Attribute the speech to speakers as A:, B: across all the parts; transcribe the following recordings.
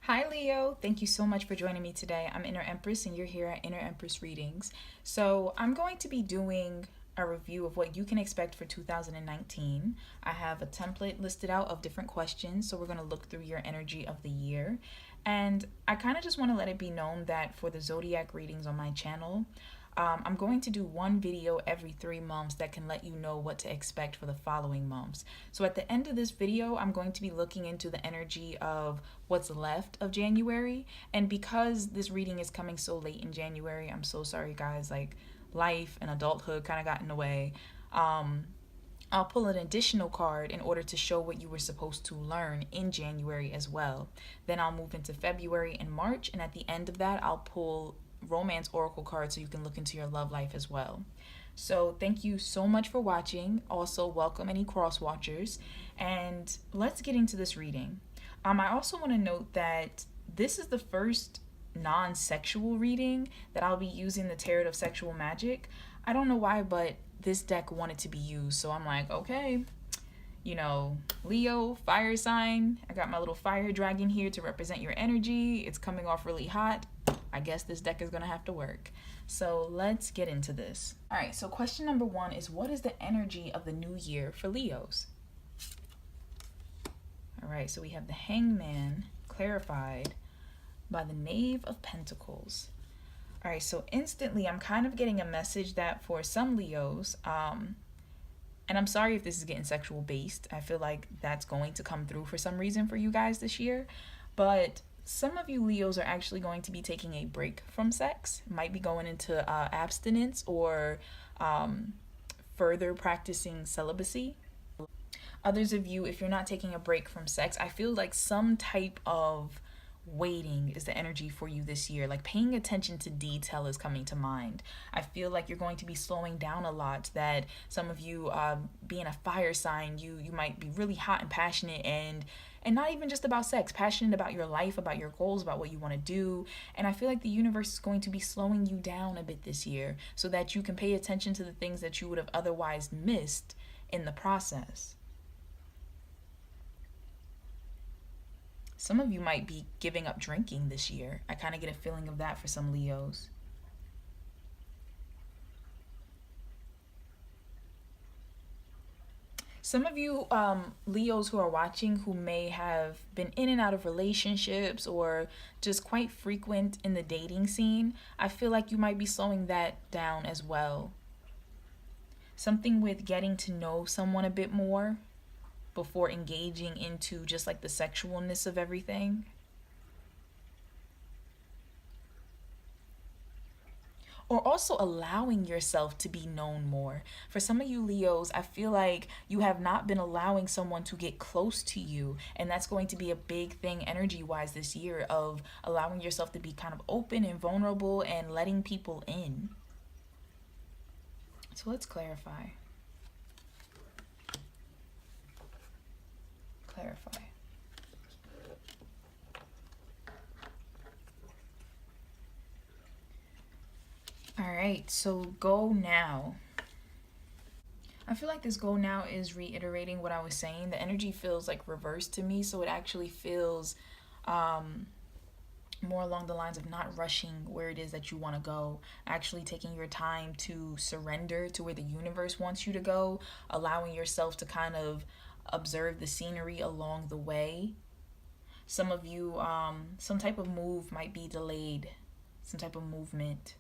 A: Hi Leo, thank you so much for joining me today. I'm Inner Empress and you're here at Inner Empress Readings. So I'm going to be doing a review of what you can expect for 2019. I have a template listed out of different questions, so we're going to look through your energy of the year. And I kind of just want to let it be known that for the zodiac readings on my channel, I'm going to do one video every 3 months that can let you know what to expect for the following months. So at the end of this video, I'm going to be looking into the energy of what's left of January. And because this reading is coming so late in January, I'm so sorry guys, like life and adulthood kind of got in the way. I'll pull an additional card in order to show what you were supposed to learn in January as well. Then I'll move into February and March, and at the end of that, I'll pull romance oracle cards so you can look into your love life as well. So thank you so much for watching. Also, welcome any cross watchers, and let's get into this reading. I also want to note that this is the first non-sexual reading that I'll be using the Tarot of Sexual Magic. I don't know why, but this deck wanted to be used, so I'm like, okay, you know, Leo, fire sign. I got my little fire dragon here to represent your energy. It's coming off really hot. I guess this deck is going to have to work. So let's get into this. All right, so question number 1 is, what is the energy of the new year for Leos? All right, so we have the Hangman clarified by the Knave of Pentacles. All right, so instantly I'm kind of getting a message that for some Leos, and I'm sorry if this is getting sexual based. I feel like that's going to come through for some reason for you guys this year. But some of you Leos are actually going to be taking a break from sex. Might be going into abstinence or further practicing celibacy. Others of you, if you're not taking a break from sex, I feel like some type of waiting is the energy for you this year. Like paying attention to detail is coming to mind. I feel like you're going to be slowing down a lot. That some of you, being a fire sign, you might be really hot and passionate and not even just about sex, passionate about your life, about your goals, about what you want to do. And I feel like the universe is going to be slowing you down a bit this year so that you can pay attention to the things that you would have otherwise missed in the process. Some of you might be giving up drinking this year. I kind of get a feeling of that for some Leos. Some of you Leos who are watching who may have been in and out of relationships or just quite frequent in the dating scene, I feel like you might be slowing that down as well. Something with getting to know someone a bit more before engaging into just like the sexualness of everything. Or also allowing yourself to be known more. For some of you Leos, I feel like you have not been allowing someone to get close to you, and that's going to be a big thing energy wise this year, of allowing yourself to be kind of open and vulnerable and letting people in. So let's clarify. All right, so go now. I feel like this go now is reiterating what I was saying. The energy feels like reversed to me, so it actually feels more along the lines of not rushing where it is that you want to go, actually taking your time to surrender to where the universe wants you to go, allowing yourself to kind of observe the scenery along the way. Some of you, some type of move might be delayed, some type of movement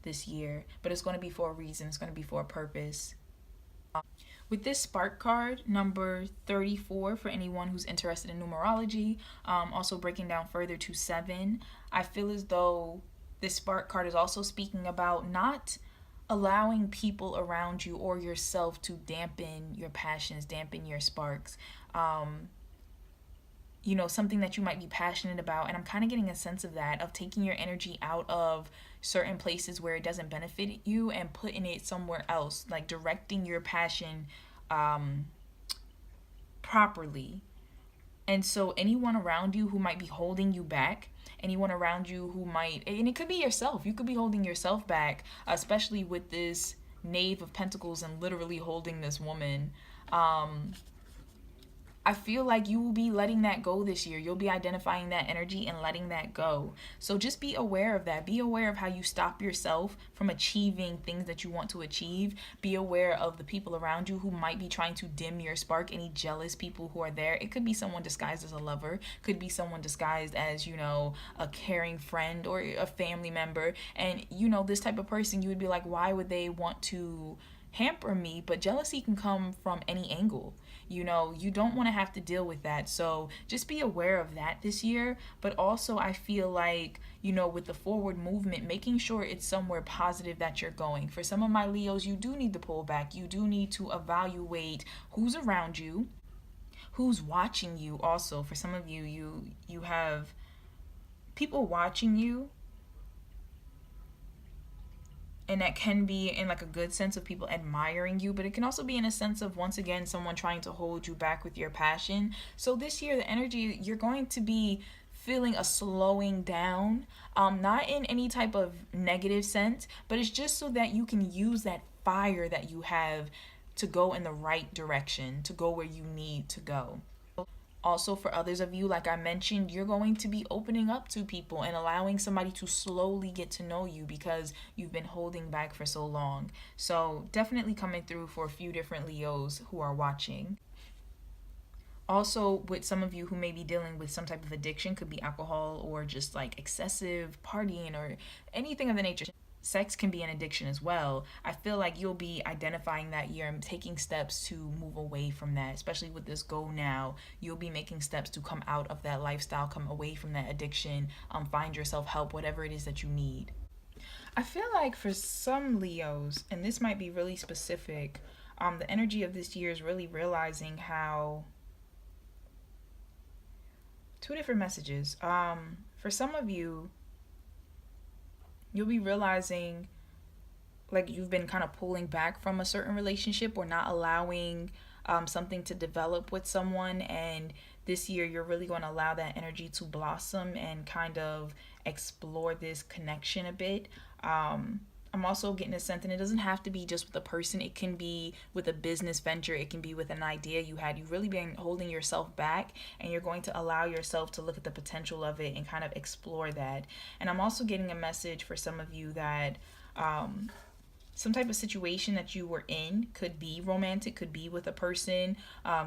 A: this year, but it's going to be for a reason. It's going to be for a purpose. With this spark card, number 34, for anyone who's interested in numerology, also breaking down further to 7, I feel as though this spark card is also speaking about not allowing people around you or yourself to dampen your passions, dampen your sparks. You know, something that you might be passionate about, and I'm kind of getting a sense of that, of taking your energy out of certain places where it doesn't benefit you and putting it somewhere else, like directing your passion properly. And so anyone around you who might be holding you back, anyone around you who might, and it could be yourself, you could be holding yourself back, especially with this Knave of Pentacles and literally holding this woman. I feel like you will be letting that go this year. You'll be identifying that energy and letting that go. So just be aware of that. Be aware of how you stop yourself from achieving things that you want to achieve. Be aware of the people around you who might be trying to dim your spark, any jealous people who are there. It could be someone disguised as a lover, could be someone disguised as, a caring friend or a family member. And, this type of person, you would be like, why would they want to hamper me? But jealousy can come from any angle. You don't want to have to deal with that. So just be aware of that this year. But also, I feel like, with the forward movement, making sure it's somewhere positive that you're going. For some of my Leos, you do need to pull back. You do need to evaluate who's around you, who's watching you. Also, for some of you, you have people watching you, and that can be in like a good sense of people admiring you, but it can also be in a sense of, once again, someone trying to hold you back with your passion. So this year, the energy, you're going to be feeling a slowing down, not in any type of negative sense, but it's just so that you can use that fire that you have to go in the right direction, to go where you need to go. Also, for others of you, like I mentioned, you're going to be opening up to people and allowing somebody to slowly get to know you because you've been holding back for so long. So definitely coming through for a few different Leos who are watching. Also, with some of you who may be dealing with some type of addiction, could be alcohol or just like excessive partying or anything of the nature. Sex can be an addiction as well. I feel like you'll be identifying that year and taking steps to move away from that, especially with this go now. You'll be making steps to come out of that lifestyle, come away from that addiction, find yourself help, whatever it is that you need. I feel like for some Leos, and this might be really specific, the energy of this year is really realizing how two different messages. For some of you, you'll be realizing like you've been kind of pulling back from a certain relationship or not allowing something to develop with someone. And this year, you're really going to allow that energy to blossom and kind of explore this connection a bit. I'm also getting a sense, and it doesn't have to be just with a person. It can be with a business venture. It can be with an idea you had. You've really been holding yourself back, and you're going to allow yourself to look at the potential of it and kind of explore that. And I'm also getting a message for some of you that some type of situation that you were in could be romantic, could be with a person,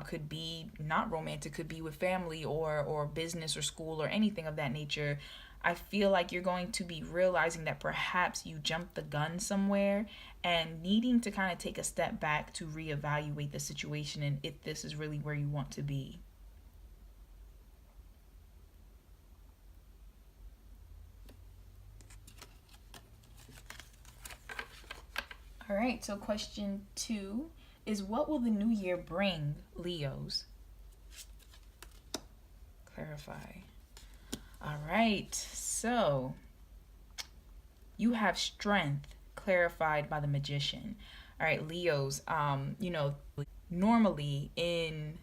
A: could be not romantic, could be with family or business or school or anything of that nature. I feel like you're going to be realizing that perhaps you jumped the gun somewhere and needing to kind of take a step back to reevaluate the situation and if this is really where you want to be. All right, so question 2 is, what will the new year bring, Leos? Clarify. All right, so you have strength clarified by the Magician. All right, Leos, normally in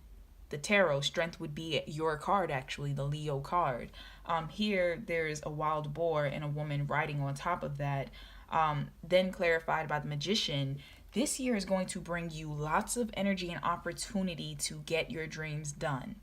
A: the tarot, strength would be your card, actually, the Leo card. Here, there's a wild boar and a woman riding on top of that. Then clarified by the Magician, this year is going to bring you lots of energy and opportunity to get your dreams done.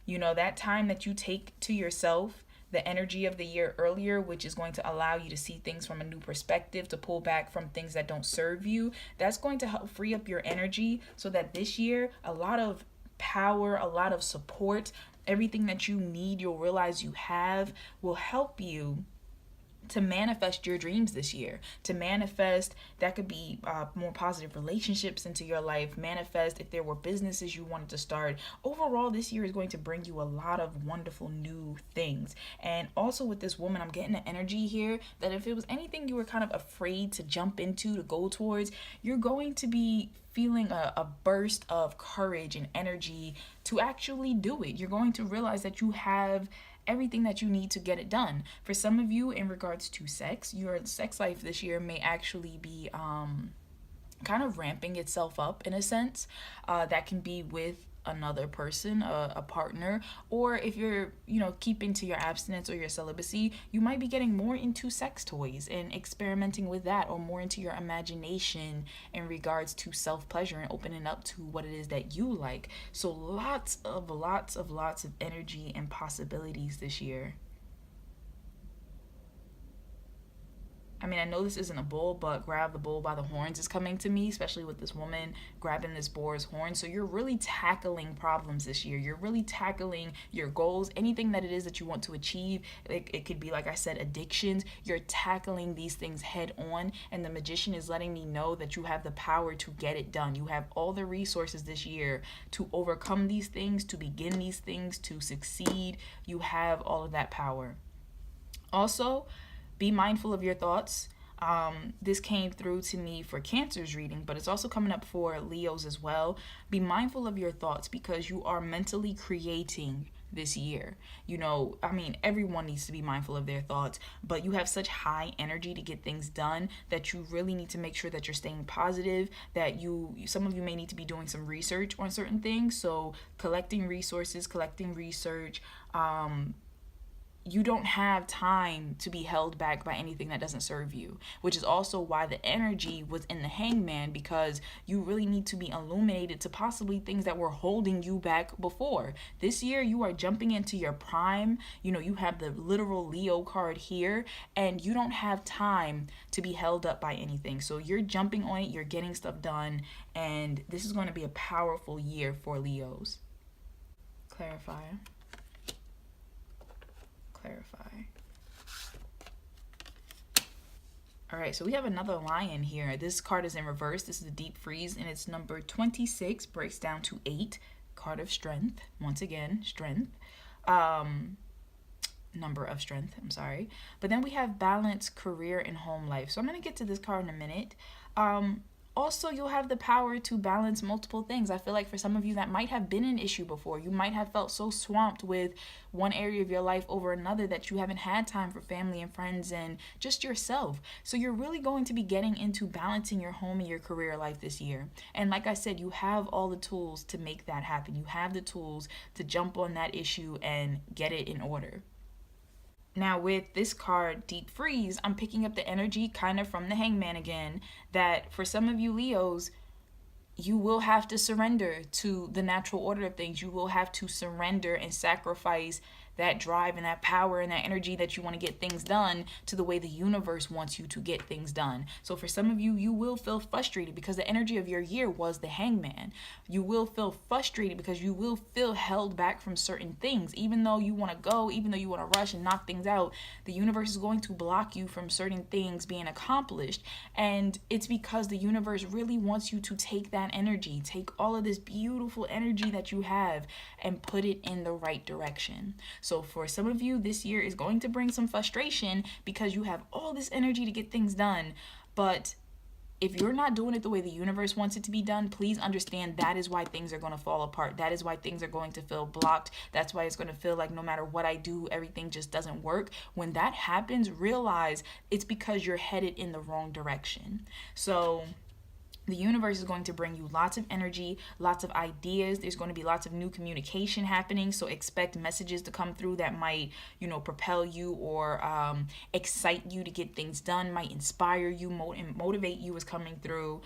A: That time that you take to yourself, the energy of the year earlier, which is going to allow you to see things from a new perspective, to pull back from things that don't serve you, that's going to help free up your energy so that this year, a lot of power, a lot of support, everything that you need, you'll realize you have, will help you to manifest your dreams this year, to manifest, that could be more positive relationships into your life, manifest if there were businesses you wanted to start. Overall, this year is going to bring you a lot of wonderful new things. And also with this woman, I'm getting the energy here that if it was anything you were kind of afraid to jump into, to go towards, you're going to be feeling a burst of courage and energy to actually do it. You're going to realize that you have everything that you need to get it done. For some of you, in regards to sex, your sex life this year may actually be kind of ramping itself up in a sense. That can be with another person, a partner, or if you're, keeping to your abstinence or your celibacy, you might be getting more into sex toys and experimenting with that, or more into your imagination in regards to self-pleasure and opening up to what it is that you like. So lots of energy and possibilities this year. I mean, I know this isn't a bull, but grab the bull by the horns is coming to me, especially with this woman grabbing this boar's horn. So you're really tackling problems this year. You're really tackling your goals, anything that it is that you want to achieve. It could be, like I said, addictions. You're tackling these things head on. And the magician is letting me know that you have the power to get it done. You have all the resources this year to overcome these things, to begin these things, to succeed. You have all of that power. Also, be mindful of your thoughts. This came through to me for Cancer's reading, but it's also coming up for Leos as well. Be mindful of your thoughts because you are mentally creating this year. Everyone needs to be mindful of their thoughts, but you have such high energy to get things done that you really need to make sure that you're staying positive, that some of you may need to be doing some research on certain things. So collecting resources, collecting research, you don't have time to be held back by anything that doesn't serve you, which is also why the energy was in the Hangman, because you really need to be illuminated to possibly things that were holding you back before. This year, you are jumping into your prime. You have the literal Leo card here, and you don't have time to be held up by anything. So you're jumping on it, you're getting stuff done, and this is going to be a powerful year for Leos. Clarify. All right, so we have another lion here. This card is in reverse. This is a deep freeze, and it's number 26, breaks down to 8. Card of strength. Once again, strength. Number of strength, I'm sorry. But then we have balance, career, and home life. So I'm going to get to this card in a minute. Also, you'll have the power to balance multiple things. I feel like for some of you that might have been an issue before. You might have felt so swamped with one area of your life over another that you haven't had time for family and friends and just yourself. So you're really going to be getting into balancing your home and your career life this year. And like I said, you have all the tools to make that happen. You have the tools to jump on that issue and get it in order. Now with this card, Deep Freeze, I'm picking up the energy kind of from the Hangman again, that for some of you Leos, you will have to surrender to the natural order of things. You will have to surrender and sacrifice that drive and that power and that energy that you want to get things done to the way the universe wants you to get things done. So for some of you, you will feel frustrated because the energy of your year was the Hangman. You will feel frustrated because you will feel held back from certain things. Even though you want to go, even though you want to rush and knock things out, the universe is going to block you from certain things being accomplished. And it's because the universe really wants you to take that energy, take all of this beautiful energy that you have and put it in the right direction. So for some of you, this year is going to bring some frustration because you have all this energy to get things done. But if you're not doing it the way the universe wants it to be done, please understand that is why things are going to fall apart. That is why things are going to feel blocked. That's why it's going to feel like no matter what I do, everything just doesn't work. When that happens, realize it's because you're headed in the wrong direction. So the universe is going to bring you lots of energy, lots of ideas. There's going to be lots of new communication happening. So expect messages to come through that might, propel you or excite you to get things done, might inspire you, motivate you is coming through.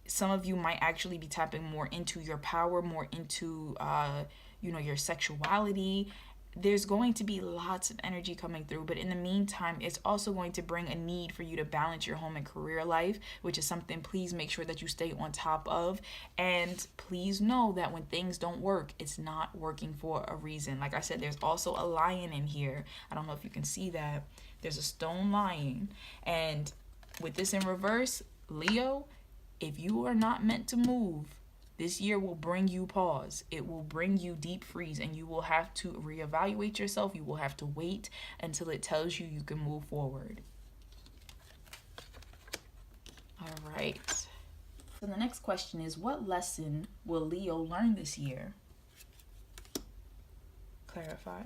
A: Some of you might actually be tapping more into your power, more into, your sexuality. There's going to be lots of energy coming through, but in the meantime, it's also going to bring a need for you to balance your home and career life, which is something please make sure that you stay on top of. And please know that when things don't work, it's not working for a reason. Like I said, there's also a lion in here. I don't know if you can see that. There's a stone lion. And with this in reverse, Leo, if you are not meant to move, this year will bring you pause. It will bring you deep freeze, and you will have to reevaluate yourself. You will have to wait until it tells you you can move forward. All right. So the next question is, what lesson will Leo learn this year? Clarify.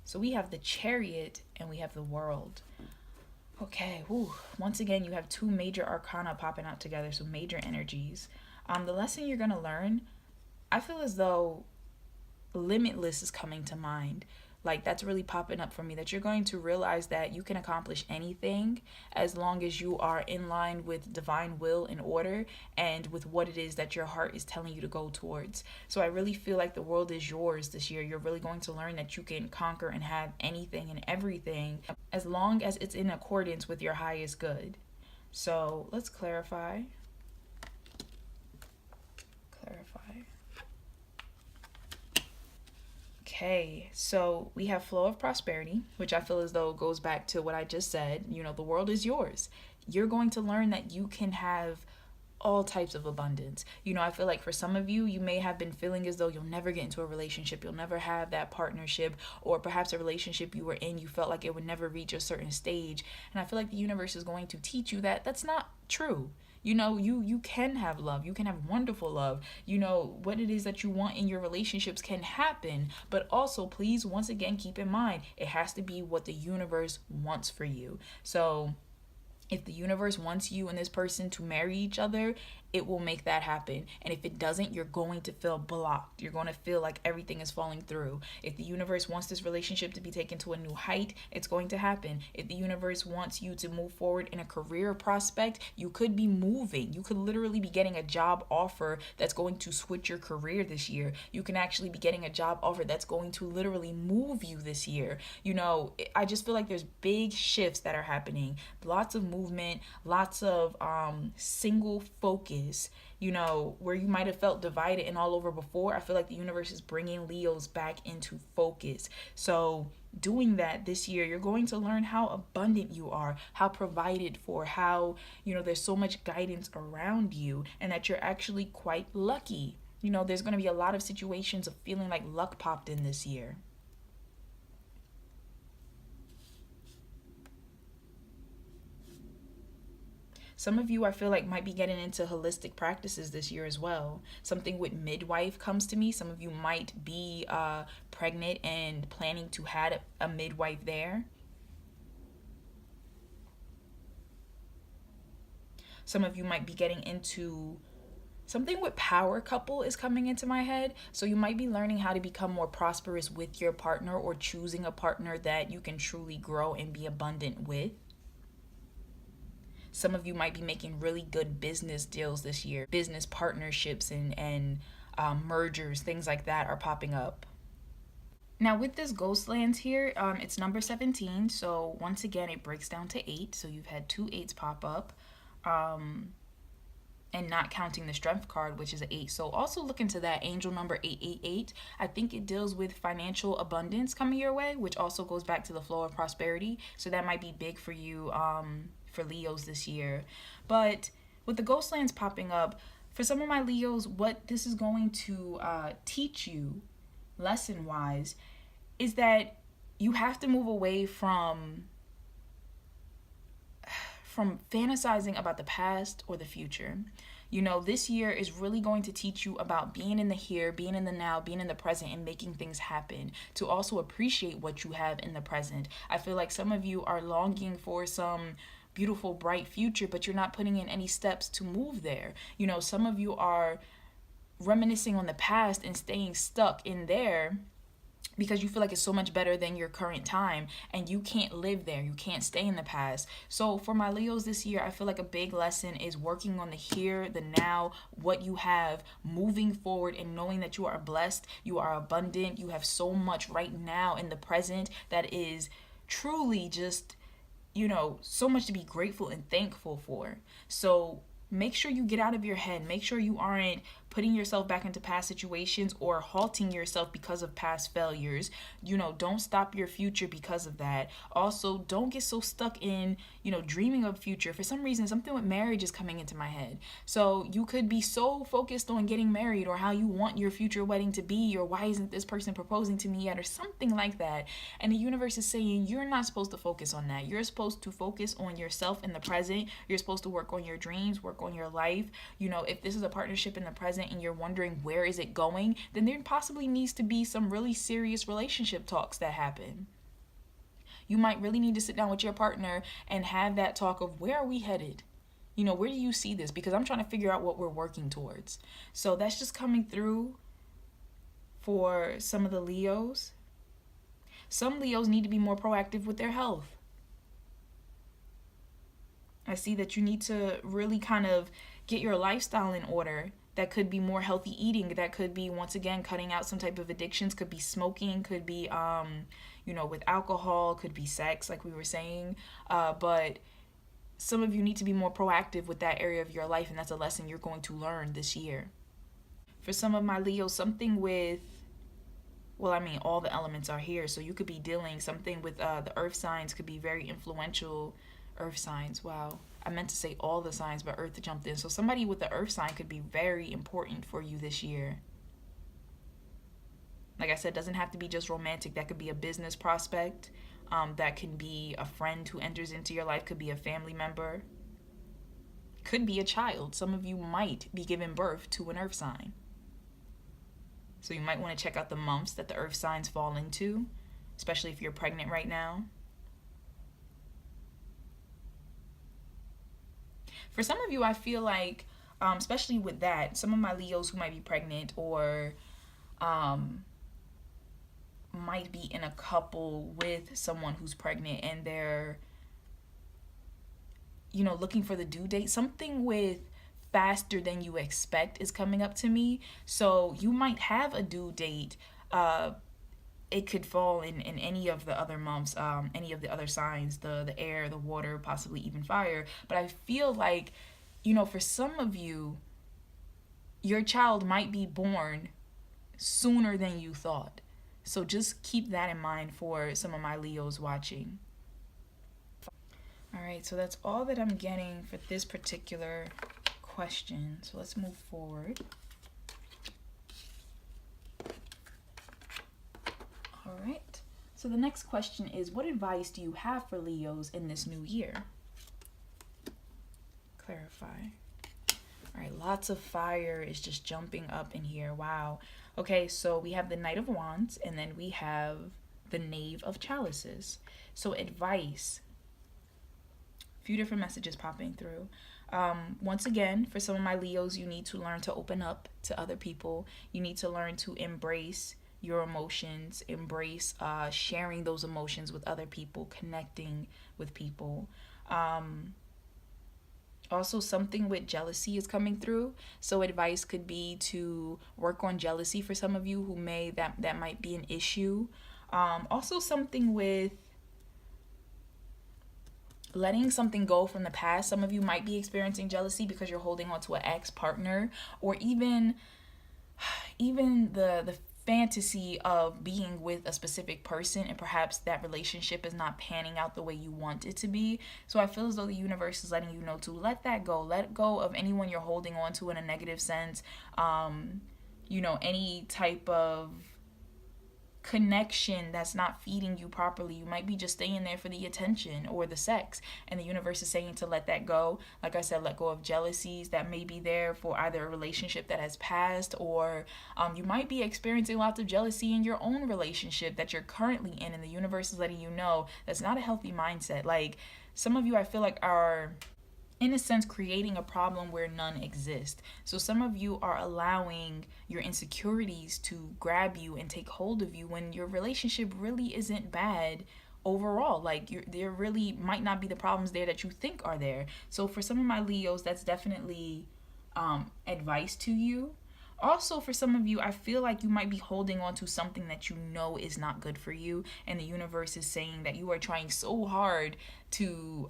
A: So we have the Chariot and we have the World. Okay, once again, you have two major arcana popping out together, so major energies. The lesson you're going to learn, I feel as though limitless is coming to mind. Like, that's really popping up for me, that you're going to realize that you can accomplish anything as long as you are in line with divine will and order, and with what it is that your heart is telling you to go towards. So I really feel like the world is yours this year. You're really going to learn that you can conquer and have anything and everything as long as it's in accordance with your highest good. So let's clarify. Okay, so we have flow of prosperity, which I feel as though goes back to what I just said. You know, the world is yours. You're going to learn that you can have all types of abundance. You know, I feel like for some of you, you may have been feeling as though you'll never get into a relationship, you'll never have that partnership, or perhaps a relationship you were in, you felt like it would never reach a certain stage. And I feel like the universe is going to teach you that that's not true. You know, you can have love, you can have wonderful love. You know, what it is that you want in your relationships can happen, but also please, once again, keep in mind it has to be what the universe wants for you. So if the universe wants you and this person to marry each other, it will make that happen. And if it doesn't, you're going to feel blocked. You're going to feel like everything is falling through. If the universe wants this relationship to be taken to a new height, it's going to happen. If the universe wants you to move forward in a career prospect, you could be moving. You could literally be getting a job offer that's going to switch your career this year. You can actually be getting a job offer that's going to literally move you this year. You know, I just feel like there's big shifts that are happening. Lots of movement, lots of single focus. You know, where you might have felt divided and all over before, I feel like the universe is bringing Leos back into focus. So doing that this year, you're going to learn how abundant you are, how provided for, how, you know, there's so much guidance around you, and that you're actually quite lucky. You know, there's going to be a lot of situations of feeling like luck popped in this year. Some of you, I feel like, might be getting into holistic practices this year as well. Something with midwife comes to me. Some of you might be pregnant and planning to have a midwife there. Some of you might be getting into something with power couple is coming into my head. So you might be learning how to become more prosperous with your partner, or choosing a partner that you can truly grow and be abundant with. Some of you might be making really good business deals this year. Business partnerships and mergers, things like that are popping up. Now with this ghost lands here, it's number 17. So once again, it breaks down to 8. So you've had 2 8s pop up. And not counting the strength card, which is an 8. So also look into that angel number 888. I think it deals with financial abundance coming your way, which also goes back to the flow of prosperity. So that might be big for you, for Leos this year. But with the ghost lands popping up, for some of my Leos, what this is going to teach you, lesson wise, is that you have to move away from fantasizing about the past or the future. You know, this year is really going to teach you about being in the here, being in the now, being in the present, and making things happen, to also appreciate what you have in the present. I feel like some of you are longing for some beautiful, bright future, but you're not putting in any steps to move there. You know, some of you are reminiscing on the past and staying stuck in there because you feel like it's so much better than your current time, and you can't live there. You can't stay in the past. So for my Leos this year, I feel like a big lesson is working on the here, the now, what you have, moving forward, and knowing that you are blessed, you are abundant, you have so much right now in the present that is truly just, you know, so much to be grateful and thankful for. So make sure you get out of your head. Make sure you aren't putting yourself back into past situations or halting yourself because of past failures. You know, don't stop your future because of that. Also, don't get so stuck in, you know, dreaming of future. For some reason, something with marriage is coming into my head. So you could be so focused on getting married, or how you want your future wedding to be, or why isn't this person proposing to me yet, or something like that. And the universe is saying you're not supposed to focus on that. You're supposed to focus on yourself in the present. You're supposed to work on your dreams, work on your life. You know, if this is a partnership in the present and you're wondering where is it going, then there possibly needs to be some really serious relationship talks that happen. You might really need to sit down with your partner and have that talk of, where are we headed? Where do you see this? Because I'm trying to figure out what we're working towards. So that's just coming through for some of the Leos. Some Leos need to be more proactive with their health. I see that you need to really kind of get your lifestyle in order. That could be more healthy eating. That could be, once again, cutting out some type of addictions. Could be smoking. Could be, with alcohol. Could be sex, like we were saying. But some of you need to be more proactive with that area of your life, and that's a lesson you're going to learn this year. For some of my Leos, something with, all the elements are here. So you could be dealing something with the earth signs could be very influential. Earth signs, wow. I meant to say all the signs, but earth jumped in. So somebody with the earth sign could be very important for you this year. Like I said, doesn't have to be just romantic. That could be a business prospect. That can be a friend who enters into your life. Could be a family member. Could be a child. Some of you might be giving birth to an earth sign. So you might want to check out the months that the earth signs fall into, especially if you're pregnant right now. For some of you, I feel like, especially with that, some of my Leos who might be pregnant or might be in a couple with someone who's pregnant and they're, looking for the due date. Something with faster than you expect is coming up to me. So you might have a due date. It could fall in any of the other months, any of the other signs, the air, the water, possibly even fire. But I feel like, for some of you, your child might be born sooner than you thought. So just keep that in mind for some of my Leos watching. All right, so that's all that I'm getting for this particular question. So let's move forward. All right, so the next question is, what advice do you have for Leos in this new year? Clarify. All right, lots of fire is just jumping up in here. Wow. Okay, so we have the Knight of Wands, and then we have the Knave of Chalices. So advice. A few different messages popping through. Once again, for some of my Leos, you need to learn to open up to other people. You need to learn to embrace your emotions, embrace sharing those emotions with other people, connecting with people. Also, something with jealousy is coming through. So advice could be to work on jealousy for some of you who that might be an issue. Also, something with letting something go from the past. Some of you might be experiencing jealousy because you're holding on to an ex-partner, or even the fantasy of being with a specific person, and perhaps that relationship is not panning out the way you want it to be. So I feel as though the universe is letting you know to let that go. Let go of anyone you're holding on to in a negative sense. Any type of connection that's not feeding you properly. You might be just staying there for the attention or the sex, and the universe is saying to let that go. Like I said, let go of jealousies that may be there for either a relationship that has passed, or you might be experiencing lots of jealousy in your own relationship that you're currently in, and the universe is letting you know that's not a healthy mindset. Like, some of you, I feel like, are in a sense creating a problem where none exist. So some of you are allowing your insecurities to grab you and take hold of you when your relationship really isn't bad overall. Like, there really might not be the problems there that you think are there. So for some of my Leos, that's definitely advice to you. Also, for some of you, I feel like you might be holding on to something that you know is not good for you, and the universe is saying that you are trying so hard to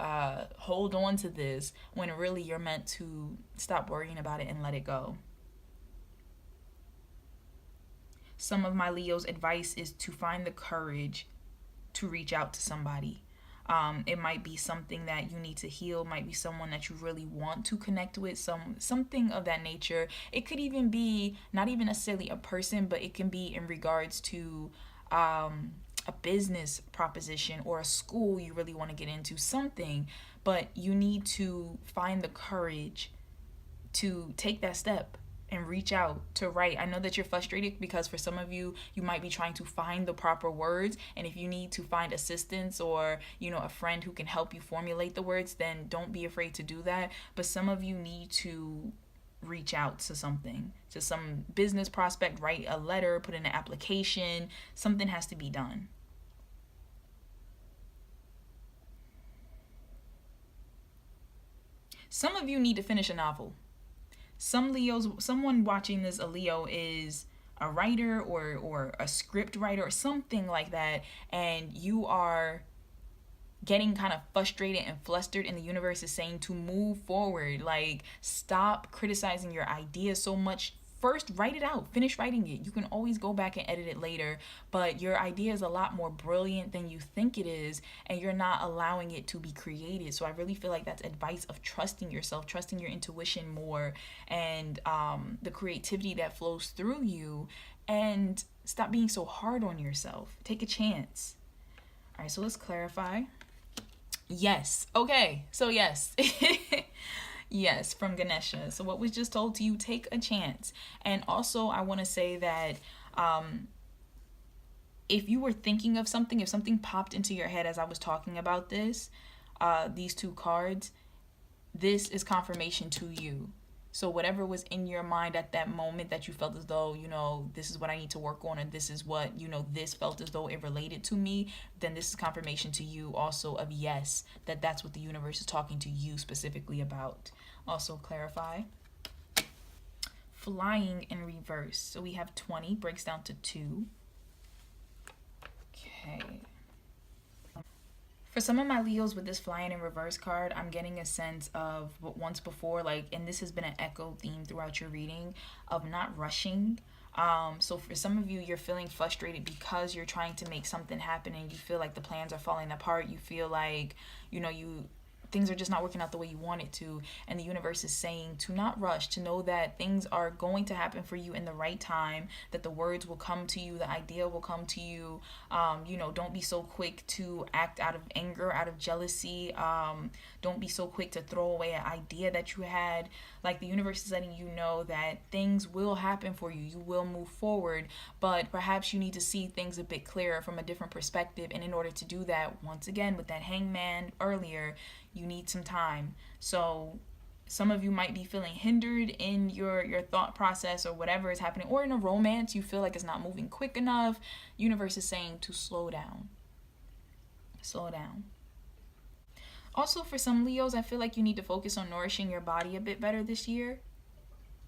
A: hold on to this when really you're meant to stop worrying about it and let it go. Some of my Leo's advice is to find the courage to reach out to somebody. It might be something that you need to heal, might be someone that you really want to connect with, something of that nature. It could even be not even necessarily a person, but it can be in regards to a business proposition or a school you really want to get into, something. But you need to find the courage to take that step and reach out to write. I know that you're frustrated because for some of you, you might be trying to find the proper words. And if you need to find assistance or, a friend who can help you formulate the words, then don't be afraid to do that. But some of you need to reach out to something, to some business prospect, write a letter, put in an application. Something has to be done. Some of you need to finish a novel. Someone watching this, a Leo, is a writer or a script writer or something like that, and you are getting kind of frustrated and flustered, and the universe is saying to move forward. Like, stop criticizing your ideas so much. First, write it out. Finish writing it. You can always go back and edit it later, but your idea is a lot more brilliant than you think it is, and you're not allowing it to be created. So I really feel like that's advice of trusting yourself, trusting your intuition more, and the creativity that flows through you, and stop being so hard on yourself. Take a chance. All right, so let's clarify. Yes. Okay, so yes. Yes, from Ganesha. So what was just told to you, take a chance. And also, I want to say that if you were thinking of something, if something popped into your head as I was talking about this, these two cards, this is confirmation to you. So whatever was in your mind at that moment that you felt as though, this is what I need to work on, and this is what, this felt as though it related to me, then this is confirmation to you also of yes, that's what the universe is talking to you specifically about. Also clarify. Flying in reverse. So we have 20, breaks down to 2. Okay. For some of my Leos with this flying in reverse card, I'm getting a sense of what once before, and this has been an echo theme throughout your reading, of not rushing. So for some of you, you're feeling frustrated because you're trying to make something happen and you feel like the plans are falling apart. You feel like, things are just not working out the way you want it to, and the universe is saying to not rush, to know that things are going to happen for you in the right time, that the words will come to you, the idea will come to you. Don't be so quick to act out of anger, out of jealousy. Don't be so quick to throw away an idea that you had. Like, the universe is letting you know that things will happen for you. You will move forward, but perhaps you need to see things a bit clearer from a different perspective. And in order to do that, once again, with that hangman earlier, you need some time. So some of you might be feeling hindered in your thought process or whatever is happening, or in a romance, you feel like it's not moving quick enough. Universe is saying to slow down. Slow down. Also, for some Leos, I feel like you need to focus on nourishing your body a bit better this year.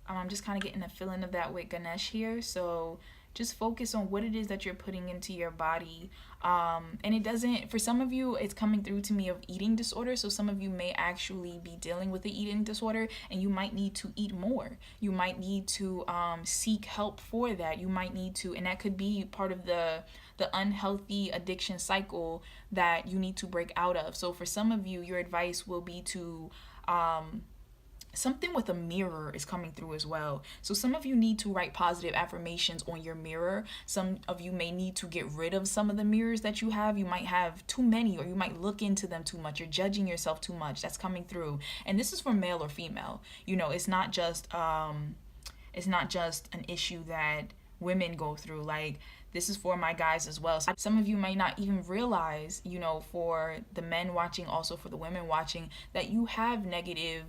A: I'm just kind of getting a feeling of that with Ganesh here. So just focus on what it is that you're putting into your body. And it doesn't, for some of you, it's coming through to me of eating disorder. So some of you may actually be dealing with the eating disorder, and you might need to eat more. You might need to seek help for that. You might need to, and that could be part of the unhealthy addiction cycle that you need to break out of. So for some of you, your advice will be to something with a mirror is coming through as well. So some of you need to write positive affirmations on your mirror. Some of you may need to get rid of some of the mirrors that you have. You might have too many, or you might look into them too much. You're judging yourself too much. That's coming through. And this is for male or female. It's not just an issue that women go through. Like, this is for my guys as well. Some of you may not even realize, for the men watching, also for the women watching, that you have negative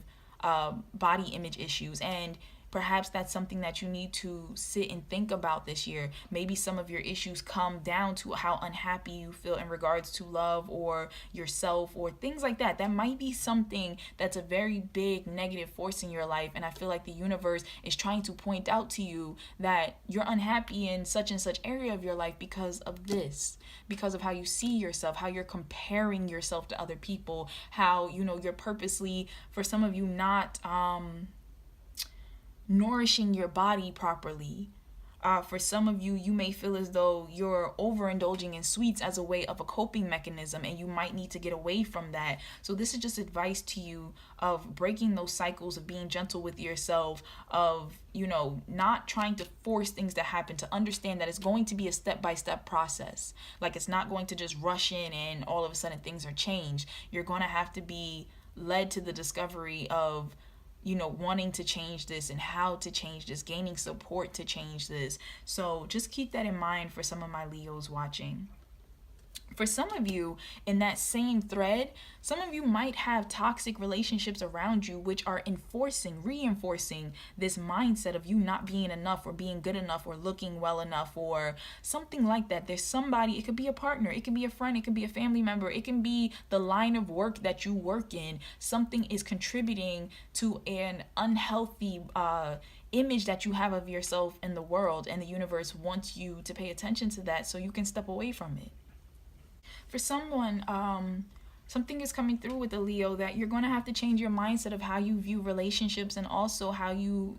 A: body image issues, and perhaps that's something that you need to sit and think about this year. Maybe some of your issues come down to how unhappy you feel in regards to love or yourself or things like that. That might be something that's a very big negative force in your life, and I feel like the universe is trying to point out to you that you're unhappy in such and such area of your life because of this, because of how you see yourself, how you're comparing yourself to other people, how you're purposely, for some of you, not nourishing your body properly. For some of you, you may feel as though you're overindulging in sweets as a way of a coping mechanism, and you might need to get away from that. So this is just advice to you of breaking those cycles, of being gentle with yourself, of, not trying to force things to happen, to understand that it's going to be a step-by-step process. Like, it's not going to just rush in and all of a sudden things are changed. You're going to have to be led to the discovery of wanting to change this and how to change this, gaining support to change this. So just keep that in mind for some of my Leos watching. For some of you, in that same thread, some of you might have toxic relationships around you which are reinforcing this mindset of you not being enough or being good enough or looking well enough or something like that. There's somebody, it could be a partner, it could be a friend, it could be a family member, it can be the line of work that you work in. Something is contributing to an unhealthy image that you have of yourself in the world, and the universe wants you to pay attention to that so you can step away from it. For someone, something is coming through with a Leo that you're going to have to change your mindset of how you view relationships and also how you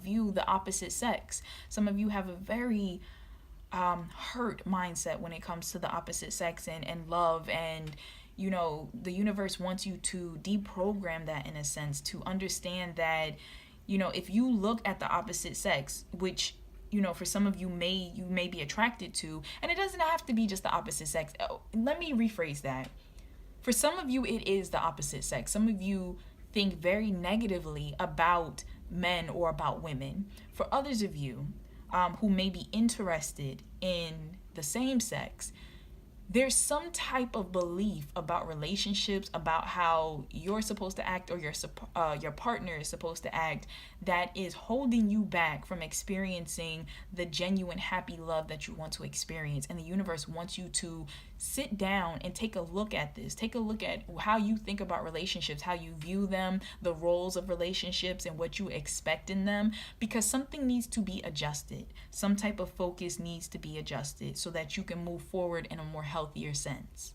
A: view the opposite sex. Some of you have a very hurt mindset when it comes to the opposite sex and love, and the universe wants you to deprogram that, in a sense, to understand that if you look at the opposite sex, which for some of you may be attracted to, and it doesn't have to be just the opposite sex. Let me rephrase that. For some of you, it is the opposite sex. Some of you think very negatively about men or about women. For others of you who may be interested in the same sex, there's some type of belief about relationships, about how you're supposed to act or your partner is supposed to act, that is holding you back from experiencing the genuine happy love that you want to experience. And the universe wants you to sit down and take a look at this. Take a look at how you think about relationships, how you view them, the roles of relationships, and what you expect in them, because something needs to be adjusted. Some type of focus needs to be adjusted so that you can move forward in a more healthier sense.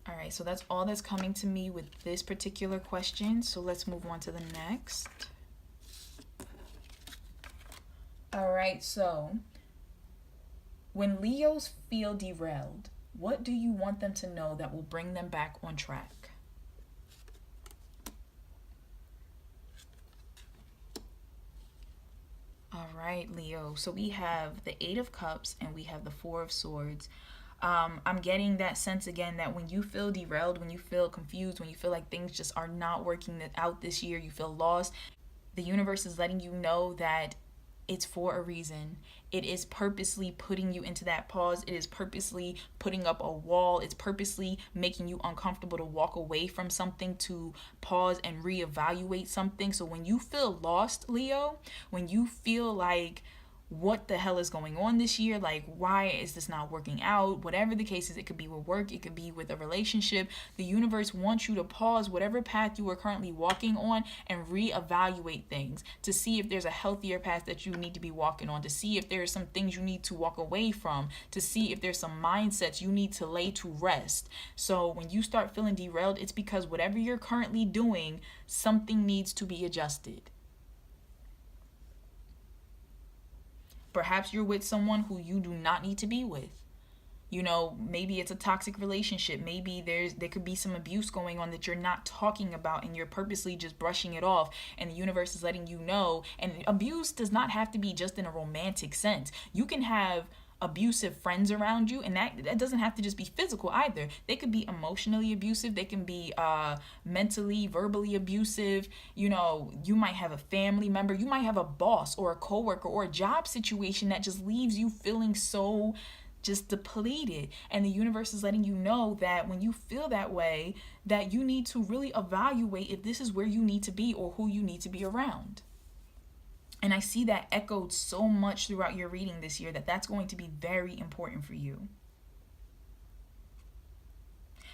A: All right, so that's all that's coming to me with this particular question. So let's move on to the next. All right, so when Leos feel derailed, what do you want them to know that will bring them back on track? All right, Leo. So we have the Eight of Cups and we have the Four of Swords. I'm getting that sense again that when you feel derailed, when you feel confused, when you feel like things just are not working out this year, you feel lost, the universe is letting you know that it's for a reason. It is purposely putting you into that pause. It is purposely putting up a wall. It's purposely making you uncomfortable to walk away from something, to pause and reevaluate something. So when you feel lost, Leo, when you feel like, what the hell is going on this year? Like, why is this not working out? Whatever the case is, it could be with work, it could be with a relationship. The universe wants you to pause whatever path you are currently walking on and reevaluate things to see if there's a healthier path that you need to be walking on, to see if there are some things you need to walk away from, to see if there's some mindsets you need to lay to rest. So when you start feeling derailed, it's because whatever you're currently doing, something needs to be adjusted. Perhaps you're with someone who you do not need to be with. Maybe it's a toxic relationship. Maybe there could be some abuse going on that you're not talking about and you're purposely just brushing it off, and the universe is letting you know. And abuse does not have to be just in a romantic sense. You can have abusive friends around you, and that doesn't have to just be physical either. They could be emotionally abusive, they can be mentally, verbally abusive. You might have a family member, you might have a boss or a coworker or a job situation that just leaves you feeling so just depleted, and the universe is letting you know that when you feel that way, that you need to really evaluate if this is where you need to be or who you need to be around. And I see that echoed so much throughout your reading this year, that's going to be very important for you.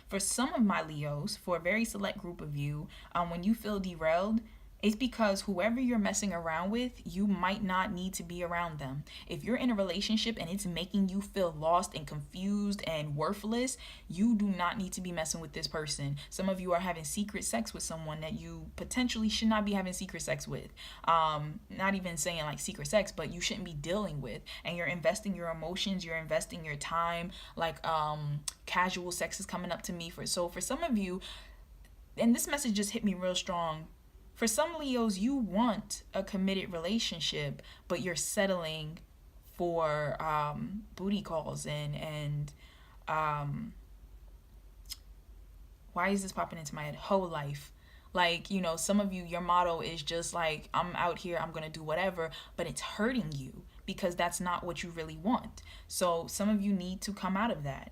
A: For some of my Leos, for a very select group of you, when you feel derailed, it's because whoever you're messing around with, you might not need to be around them. If you're in a relationship and it's making you feel lost and confused and worthless, you do not need to be messing with this person. Some of you are having secret sex with someone that you potentially should not be having secret sex with. Not even saying like secret sex, but you shouldn't be dealing with. And you're investing your emotions, you're investing your time. Like casual sex is coming up to me. For some of you, and this message just hit me real strong. For some Leos, you want a committed relationship, but you're settling for booty calls and Why is this popping into my head? Whole life. Like, you know, some of you, your motto is just like, I'm out here, I'm going to do whatever, but it's hurting you because that's not what you really want. So some of you need to come out of that.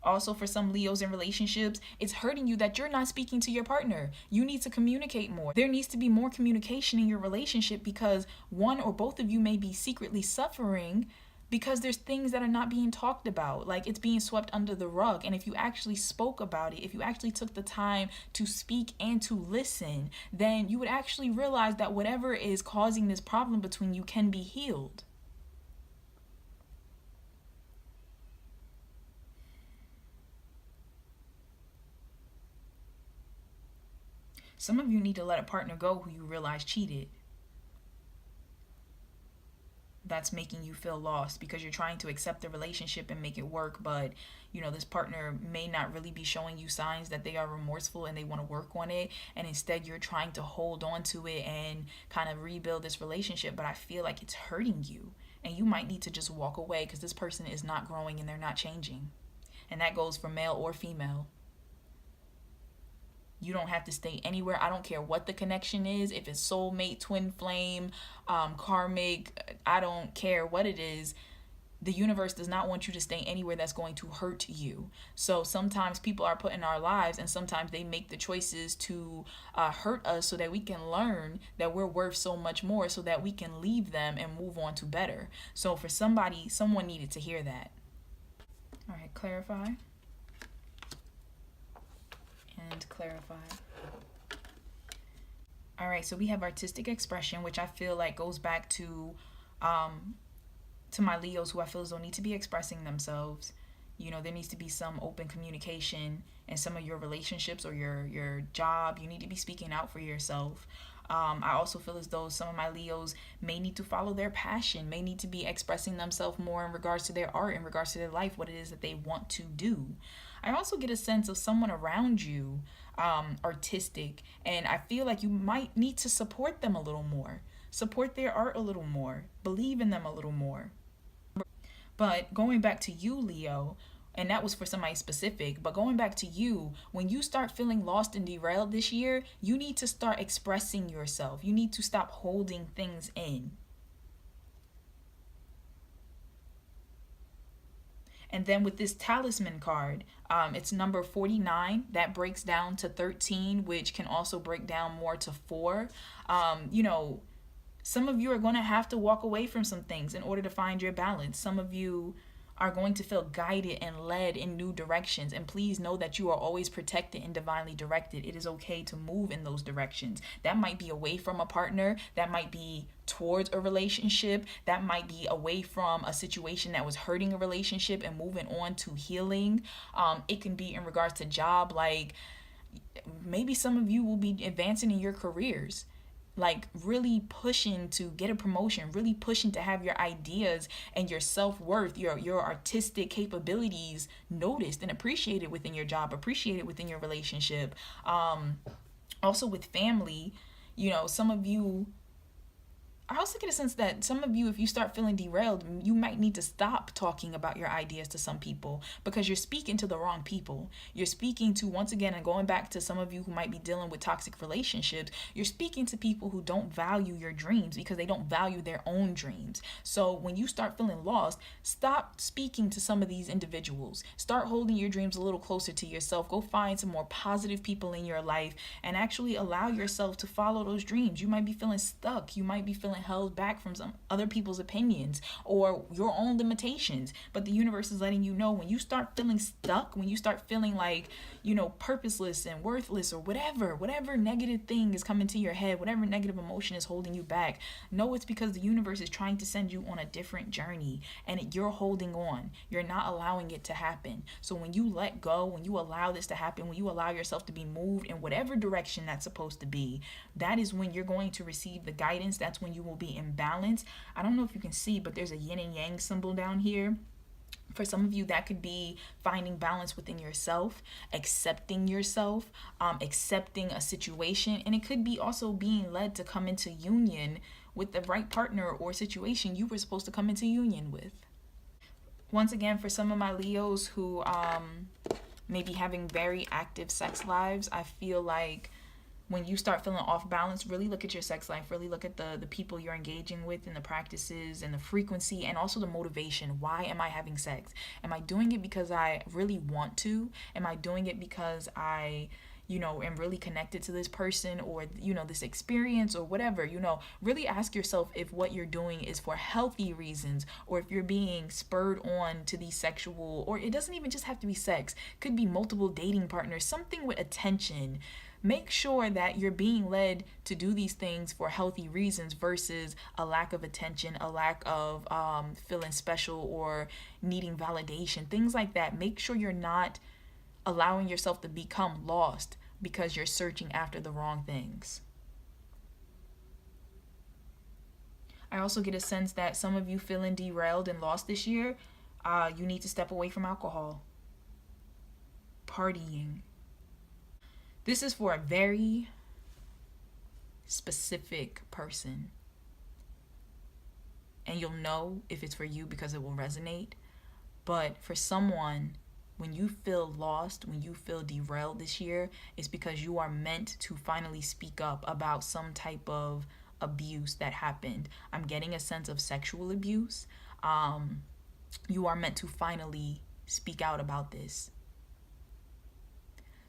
A: Also, for some Leos in relationships, it's hurting you that you're not speaking to your partner. You need to communicate more. There needs to be more communication in your relationship because one or both of you may be secretly suffering because there's things that are not being talked about. Like, it's being swept under the rug. And if you actually spoke about it, if you actually took the time to speak and to listen, then you would actually realize that whatever is causing this problem between you can be healed. Some of you need to let a partner go who you realize cheated. That's making you feel lost because you're trying to accept the relationship and make it work, but you know, this partner may not really be showing you signs that they are remorseful and they want to work on it, and instead you're trying to hold on to it and kind of rebuild this relationship, but I feel like it's hurting you and you might need to just walk away because this person is not growing and they're not changing. And that goes for male or female. You don't have to stay anywhere. I don't care what the connection is. If it's soulmate, twin flame, karmic, I don't care what it is. The universe does not want you to stay anywhere that's going to hurt you. So sometimes people are put in our lives and sometimes they make the choices to hurt us so that we can learn that we're worth so much more so that we can leave them and move on to better. So for somebody, someone needed to hear that. All right, clarify. And clarify. All right, so we have artistic expression, which I feel like goes back to my Leos who I feel as though need to be expressing themselves. You know, there needs to be some open communication in some of your relationships or your job. You need to be speaking out for yourself. I also feel as though some of my Leos may need to follow their passion, may need to be expressing themselves more in regards to their art, in regards to their life, what it is that they want to do. I also get a sense of someone around you artistic, and I feel like you might need to support them a little more, support their art a little more, believe in them a little more. But going back to you, Leo, and that was for somebody specific, but going back to you, when you start feeling lost and derailed this year, you need to start expressing yourself. You need to stop holding things in. And then with this talisman card, it's number 49. That breaks down to 13, which can also break down more to 4. You know, some of you are going to have to walk away from some things in order to find your balance. Some of you are going to feel guided and led in new directions. And please know that you are always protected and divinely directed. It is okay to move in those directions. That might be away from a partner. That might be towards a relationship. That might be away from a situation that was hurting a relationship and moving on to healing. It can be in regards to job. Like maybe some of you will be advancing in your careers, like really pushing to get a promotion, really pushing to have your ideas and your self-worth, your artistic capabilities noticed and appreciated within your job, appreciated within your relationship. Also with family, you know, some of you, I also get a sense that some of you, if you start feeling derailed, you might need to stop talking about your ideas to some people because you're speaking to the wrong people. You're speaking to, once again, and going back to some of you who might be dealing with toxic relationships, you're speaking to people who don't value your dreams because they don't value their own dreams. So when you start feeling lost, stop speaking to some of these individuals. Start holding your dreams a little closer to yourself. Go find some more positive people in your life and actually allow yourself to follow those dreams. You might be feeling stuck. You might be feeling held back from some other people's opinions or your own limitations, but the universe is letting you know when you start feeling stuck, when you start feeling like, you know, purposeless and worthless or whatever negative thing is coming to your head, whatever negative emotion is holding you back, know it's because the universe is trying to send you on a different journey and you're holding on. You're not allowing it to happen. So when you let go, when you allow this to happen, when you allow yourself to be moved in whatever direction that's supposed to be, that is when you're going to receive the guidance. That's when you will be in balance. I don't know if you can see, but there's a yin and yang symbol down here. For some of you, that could be finding balance within yourself, accepting yourself, accepting a situation. And it could be also being led to come into union with the right partner or situation you were supposed to come into union with. Once again, for some of my Leos who maybe having very active sex lives. I feel like when you start feeling off balance, really look at your sex life, really look at the people you're engaging with and the practices and the frequency and also the motivation. Why am I having sex? Am I doing it because I really want to? Am I doing it because I am really connected to this person or, this experience or whatever? Really ask yourself if what you're doing is for healthy reasons or if you're being spurred on to these sexual, or it doesn't even just have to be sex, it could be multiple dating partners, something with attention. Make sure that you're being led to do these things for healthy reasons versus a lack of attention, a lack of feeling special or needing validation, things like that. Make sure you're not allowing yourself to become lost because you're searching after the wrong things. I also get a sense that some of you feeling derailed and lost this year, you need to step away from alcohol, partying. This is for a very specific person. And you'll know if it's for you because it will resonate. But for someone, when you feel lost, when you feel derailed this year, it's because you are meant to finally speak up about some type of abuse that happened. I'm getting a sense of sexual abuse. You are meant to finally speak out about this.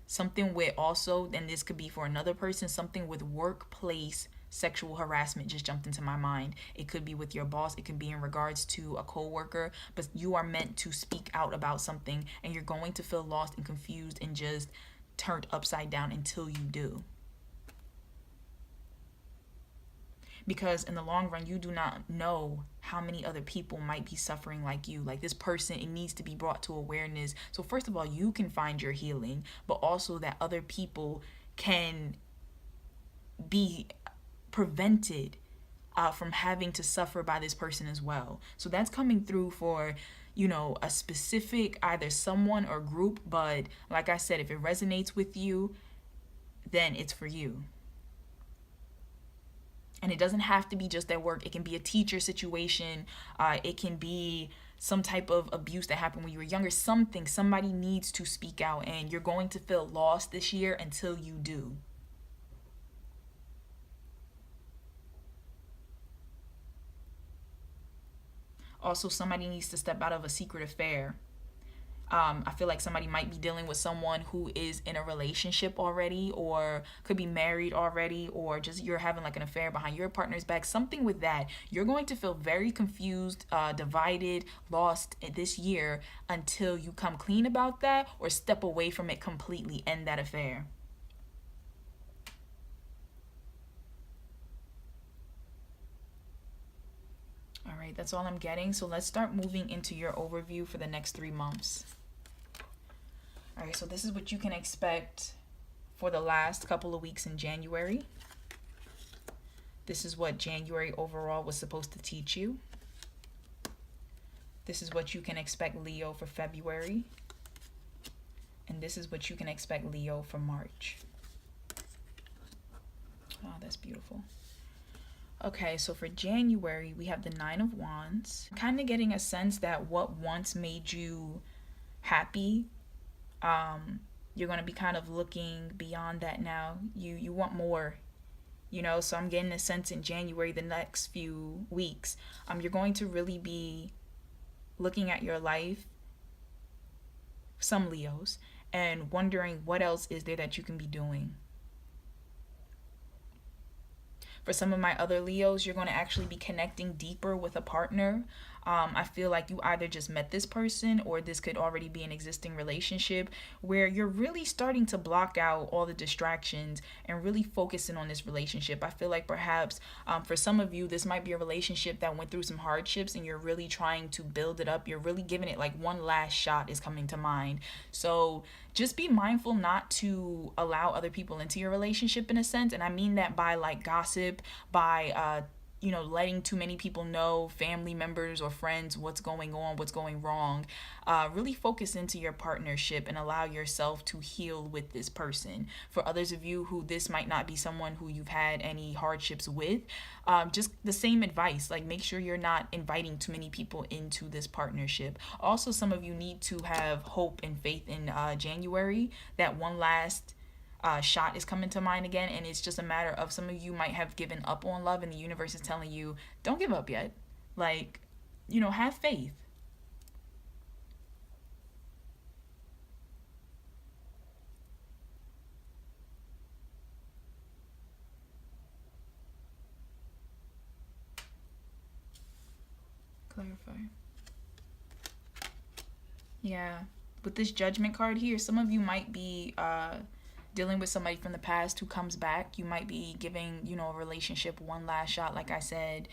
A: Something with also, and this could be for another person, something with workplace sexual harassment just jumped into my mind. It could be with your boss, it could be in regards to a coworker, but you are meant to speak out about something and you're going to feel lost and confused and just turned upside down until you do. Because in the long run, you do not know how many other people might be suffering like you. Like this person, it needs to be brought to awareness. So first of all, you can find your healing, but also that other people can be prevented from having to suffer by this person as well. So that's coming through for, a specific either someone or group. But like I said, if it resonates with you, then it's for you. And it doesn't have to be just at work. It can be a teacher situation. It can be some type of abuse that happened when you were younger. Somebody needs to speak out, and you're going to feel lost this year until you do. Also, somebody needs to step out of a secret affair. I feel like somebody might be dealing with someone who is in a relationship already, or could be married already, or just you're having like an affair behind your partner's back, something with that. You're going to feel very confused, divided, lost this year until you come clean about that or step away from it completely, end that affair. All right, that's all I'm getting. So let's start moving into your overview for the next 3 months. All right, so this is what you can expect for the last couple of weeks in January. This is what January overall was supposed to teach you. This is what you can expect, Leo, for February. And this is what you can expect, Leo, for March. Oh, that's beautiful. Okay, so for January, we have the 9 of Wands. Kind of getting a sense that what once made you happy, you're going to be kind of looking beyond that now. You want more, so I'm getting a sense in January, the next few weeks, you're going to really be looking at your life, some Leos, and wondering what else is there that you can be doing. For some of my other Leos, you're going to actually be connecting deeper with a partner. I feel like you either just met this person or this could already be an existing relationship where you're really starting to block out all the distractions and really focusing on this relationship. I feel like perhaps for some of you, this might be a relationship that went through some hardships and you're really trying to build it up. You're really giving it like one last shot is coming to mind. So just be mindful not to allow other people into your relationship in a sense. And I mean that by like gossip, by letting too many people know, family members or friends, what's going on, what's going wrong. Really focus into your partnership and allow yourself to heal with this person. For others of you who this might not be someone who you've had any hardships with, just the same advice, like make sure you're not inviting too many people into this partnership. Also, some of you need to have hope and faith in January. That one last shot is coming to mind again, and it's just a matter of some of you might have given up on love, and the universe is telling you, don't give up yet. Like, have faith. Clarify. Yeah. With this judgment card here, some of you might be dealing with somebody from the past who comes back. You might be giving, a relationship one last shot, like I said.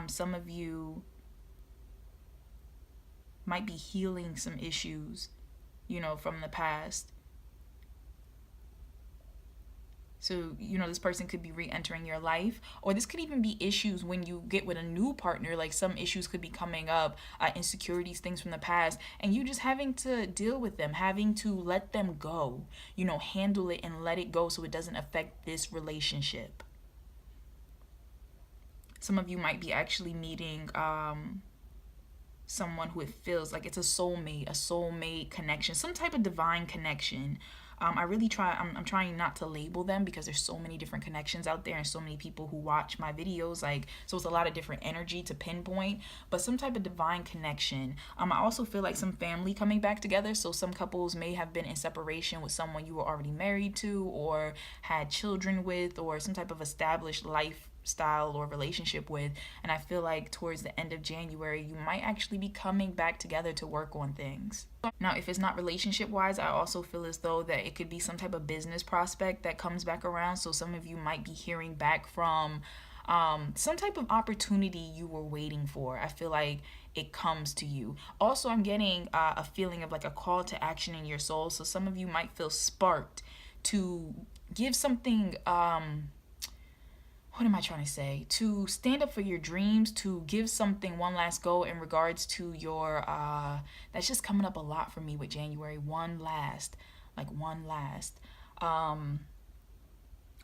A: Some of you might be healing some issues, from the past. So, this person could be re-entering your life, or this could even be issues when you get with a new partner. Like some issues could be coming up, insecurities, things from the past, and you just having to deal with them, having to let them go, handle it and let it go so it doesn't affect this relationship. Some of you might be actually meeting someone who it feels like it's a soulmate connection, some type of divine connection. I'm trying not to label them because there's so many different connections out there and so many people who watch my videos, so it's a lot of different energy to pinpoint, but some type of divine connection. I also feel like some family coming back together, so some couples may have been in separation with someone you were already married to or had children with, or some type of established lifestyle or relationship with, and I feel like towards the end of January you might actually be coming back together to work on things. Now, if it's not relationship wise, I also feel as though that it could be some type of business prospect that comes back around. So some of you might be hearing back from some type of opportunity you were waiting for. I feel like it comes to you. Also, I'm getting a feeling of like a call to action in your soul. So some of you might feel sparked to give something what am I trying to say? To stand up for your dreams, to give something one last go in regards to your that's just coming up a lot for me with January. One last.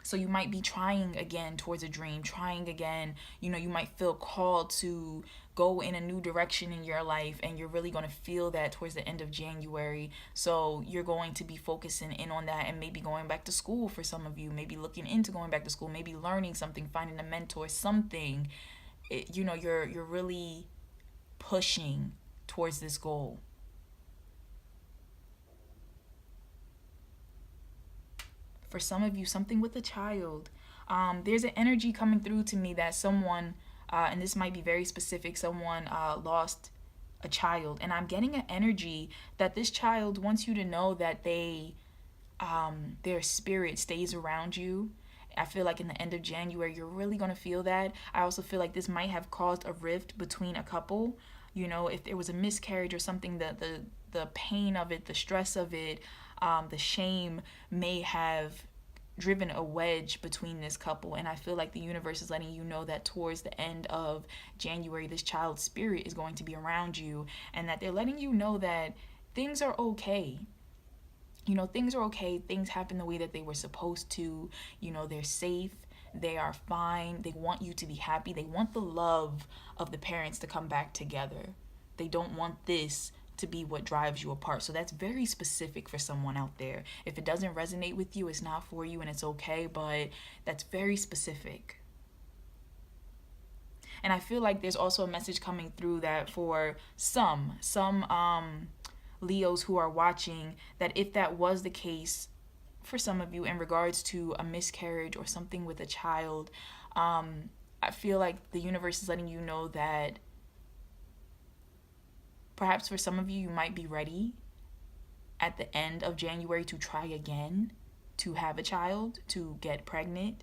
A: So you might be trying again towards a dream, trying again. You might feel called to go in a new direction in your life, and you're really going to feel that towards the end of January. So you're going to be focusing in on that, and maybe going back to school for some of you, maybe looking into going back to school, maybe learning something, finding a mentor, something. You're really pushing towards this goal. For some of you, something with a child. There's an energy coming through to me that someone, and this might be very specific, someone lost a child. And I'm getting an energy that this child wants you to know that their spirit stays around you. I feel like in the end of January, you're really going to feel that. I also feel like this might have caused a rift between a couple. If there was a miscarriage or something, the pain of it, the stress of it, the shame may have driven a wedge between this couple. And I feel like the universe is letting you know that towards the end of January, this child's spirit is going to be around you, and that they're letting you know that things are okay. Things are okay. Things happen the way that they were supposed to. They're safe. They are fine. They want you to be happy. They want the love of the parents to come back together. They don't want this to be what drives you apart. So that's very specific for someone out there. If it doesn't resonate with you, it's not for you, and it's okay, but that's very specific. And I feel like there's also a message coming through that for some Leos who are watching, that if that was the case for some of you in regards to a miscarriage or something with a child, I feel like the universe is letting you know that perhaps for some of you, you might be ready at the end of January to try again, to have a child, to get pregnant.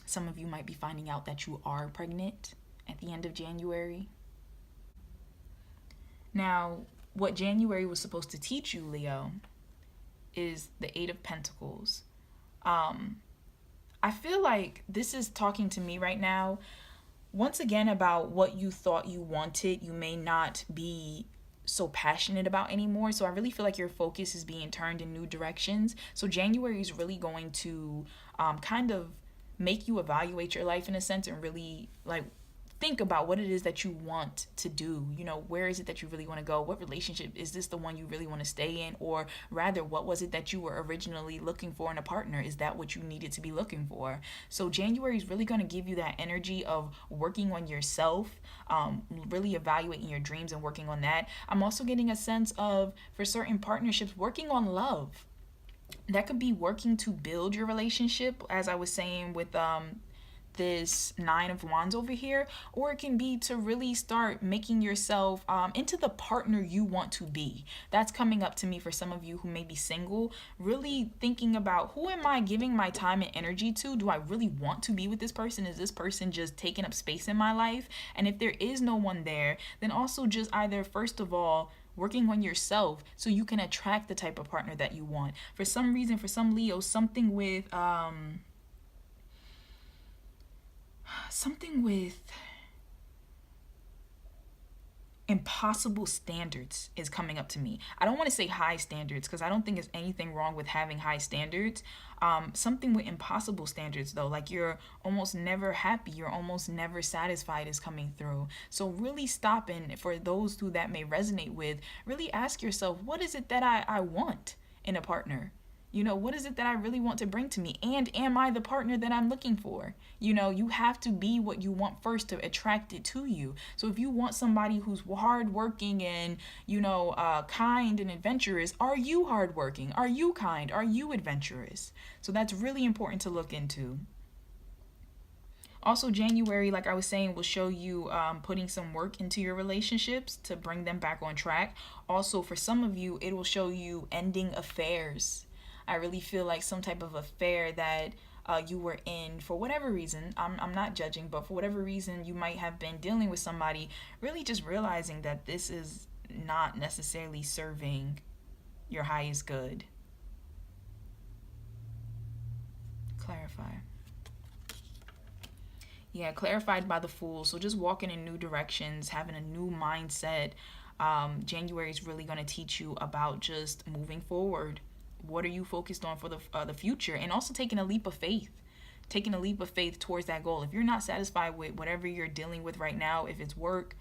A: Some of you might be finding out that you are pregnant at the end of January. Now, what January was supposed to teach you, Leo, is the Eight of Pentacles. Um, I feel like this is talking to me right now, once again, about what you thought you wanted, you may not be so passionate about anymore. So I really feel like your focus is being turned in new directions. So January is really going to kind of make you evaluate your life in a sense, and really like think about what it is that you want to do. You know, where is it that you really want to go? What relationship is this, the one you really want to stay in? Or rather, what was it that you were originally looking for in a partner? Is that what you needed to be looking for? So January is really going to give you that energy of working on yourself, really evaluating your dreams and working on that. I'm also getting a sense of, for certain partnerships, working on love. That could be working to build your relationship, as I was saying with this Nine of Wands over here, or it can be to really start making yourself into the partner you want to be. That's coming up to me for some of you who may be single, really thinking about, who am I giving my time and energy to? Do I really want to be with this person? Is this person just taking up space in my life? And if there is no one there, then also just either, first of all, working on yourself so you can attract the type of partner that you want. For some reason, for some Leos, something with impossible standards is coming up to me. I don't want to say high standards, because I don't think there's anything wrong with having high standards. Something with impossible standards, though, like you're almost never happy, you're almost never satisfied, is coming through. So really stop, and for those who that may resonate with, really ask yourself, what is it that I want in a partner? You know, what is it that I really want to bring to me? And am I the partner that I'm looking for? You know, you have to be what you want first to attract it to you. So if you want somebody who's hardworking and, kind and adventurous, are you hardworking? Are you kind? Are you adventurous? So that's really important to look into. Also, January, like I was saying, will show you putting some work into your relationships to bring them back on track. Also, for some of you, it will show you ending affairs. I really feel like some type of affair that you were in, for whatever reason. I'm not judging, but for whatever reason you might have been dealing with somebody, really just realizing that this is not necessarily serving your highest good. Clarify. Yeah, clarified by the Fool. So just walking in new directions, having a new mindset. January is really going to teach you about just moving forward. What are you focused on for the future? And also taking a leap of faith. Taking a leap of faith towards that goal. If you're not satisfied with whatever you're dealing with right now, if it's work,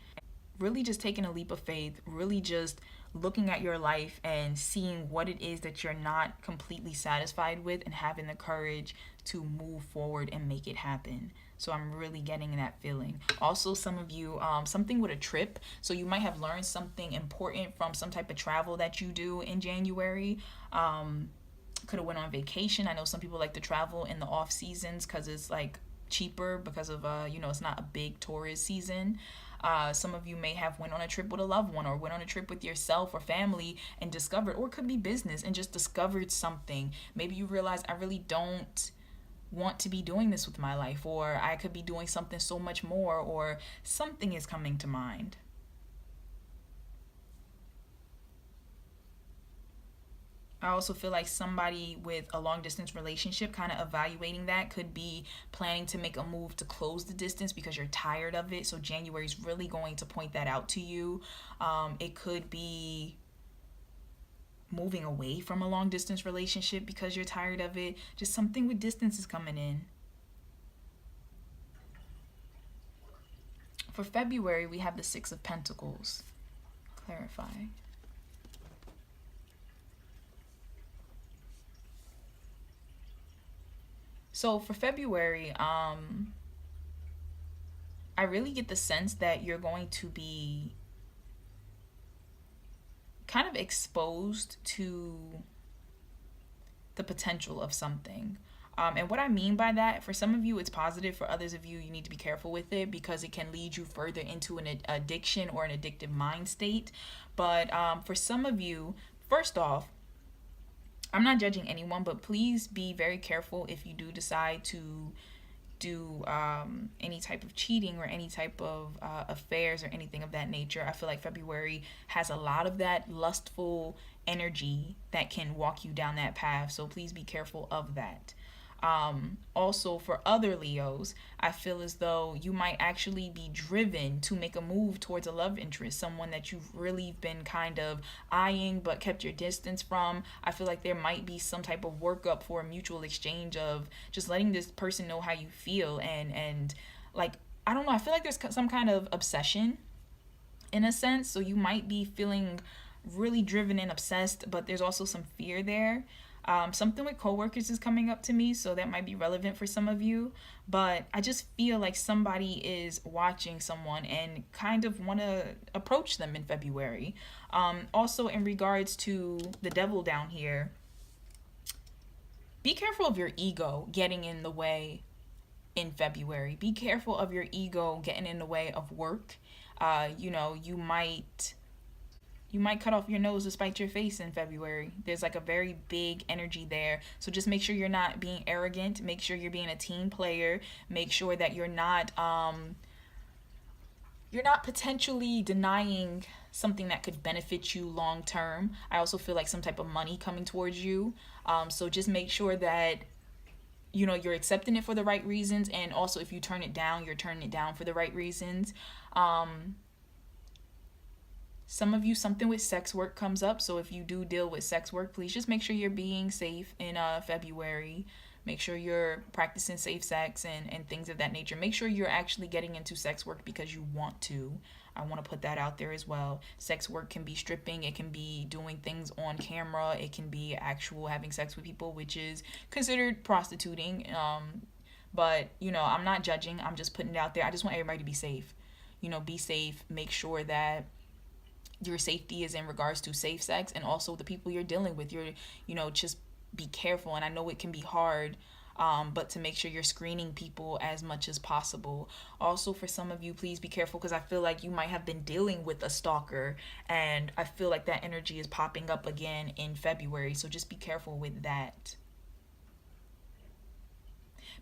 A: really just taking a leap of faith, really just looking at your life and seeing what it is that you're not completely satisfied with, and having the courage to move forward and make it happen. So I'm really getting that feeling. Also, some of you, something with a trip. So you might have learned something important from some type of travel that you do in January. Could have went on vacation. I know some people like to travel in the off seasons because it's like cheaper, because of it's not a big tourist season. Some of you may have went on a trip with a loved one, or went on a trip with yourself or family and discovered, or it could be business, and just discovered something. Maybe you realize, I really don't want to be doing this with my life, or I could be doing something so much more, or something is coming to mind. I also feel like somebody with a long distance relationship, kind of evaluating that, could be planning to make a move to close the distance because you're tired of it. So January is really going to point that out to you. It could be moving away from a long distance relationship because you're tired of it. Just something with distance is coming in. For February, we have the Six of Pentacles. Clarify. So for February, I really get the sense that you're going to be kind of exposed to the potential of something. And what I mean by that, for some of you, it's positive. For others of you, you need to be careful with it, because it can lead you further into an addiction or an addictive mind state. But for some of you, first off, I'm not judging anyone, but please be very careful if you do decide to do any type of cheating or any type of affairs or anything of that nature. I feel like February has a lot of that lustful energy that can walk you down that path. So please be careful of that. Also, for other Leos, I feel as though you might actually be driven to make a move towards a love interest, someone that you've really been kind of eyeing but kept your distance from. I feel like there might be some type of workup for a mutual exchange of just letting this person know how you feel, and like, I don't know, I feel like there's some kind of obsession in a sense. So you might be feeling really driven and obsessed, but there's also some fear there. Something with coworkers is coming up to me, so that might be relevant for some of you. But I just feel like somebody is watching someone and kind of want to approach them in February. Also, in regards to the devil down here, be careful of your ego getting in the way in February. Be careful of your ego getting in the way of work. You might cut off your nose to spite your face in February. There's like a very big energy there. So just make sure you're not being arrogant. Make sure you're being a team player. Make sure that you're not potentially denying something that could benefit you long term. I also feel like some type of money coming towards you. So just make sure that you're accepting it for the right reasons, and also if you turn it down, you're turning it down for the right reasons. Some of you, something with sex work comes up. So if you do deal with sex work, please just make sure you're being safe in February. Make sure you're practicing safe sex and things of that nature. Make sure you're actually getting into sex work because you want to. I want to put that out there as well. Sex work can be stripping. It can be doing things on camera. It can be actual having sex with people, which is considered prostituting. But, I'm not judging. I'm just putting it out there. I just want everybody to be safe. Be safe. Make sure that your safety is in regards to safe sex, and also the people you're dealing with. Just be careful. And I know it can be hard, but to make sure you're screening people as much as possible. Also, for some of you, please be careful, because I feel like you might have been dealing with a stalker, and I feel like that energy is popping up again in February. So just be careful with that.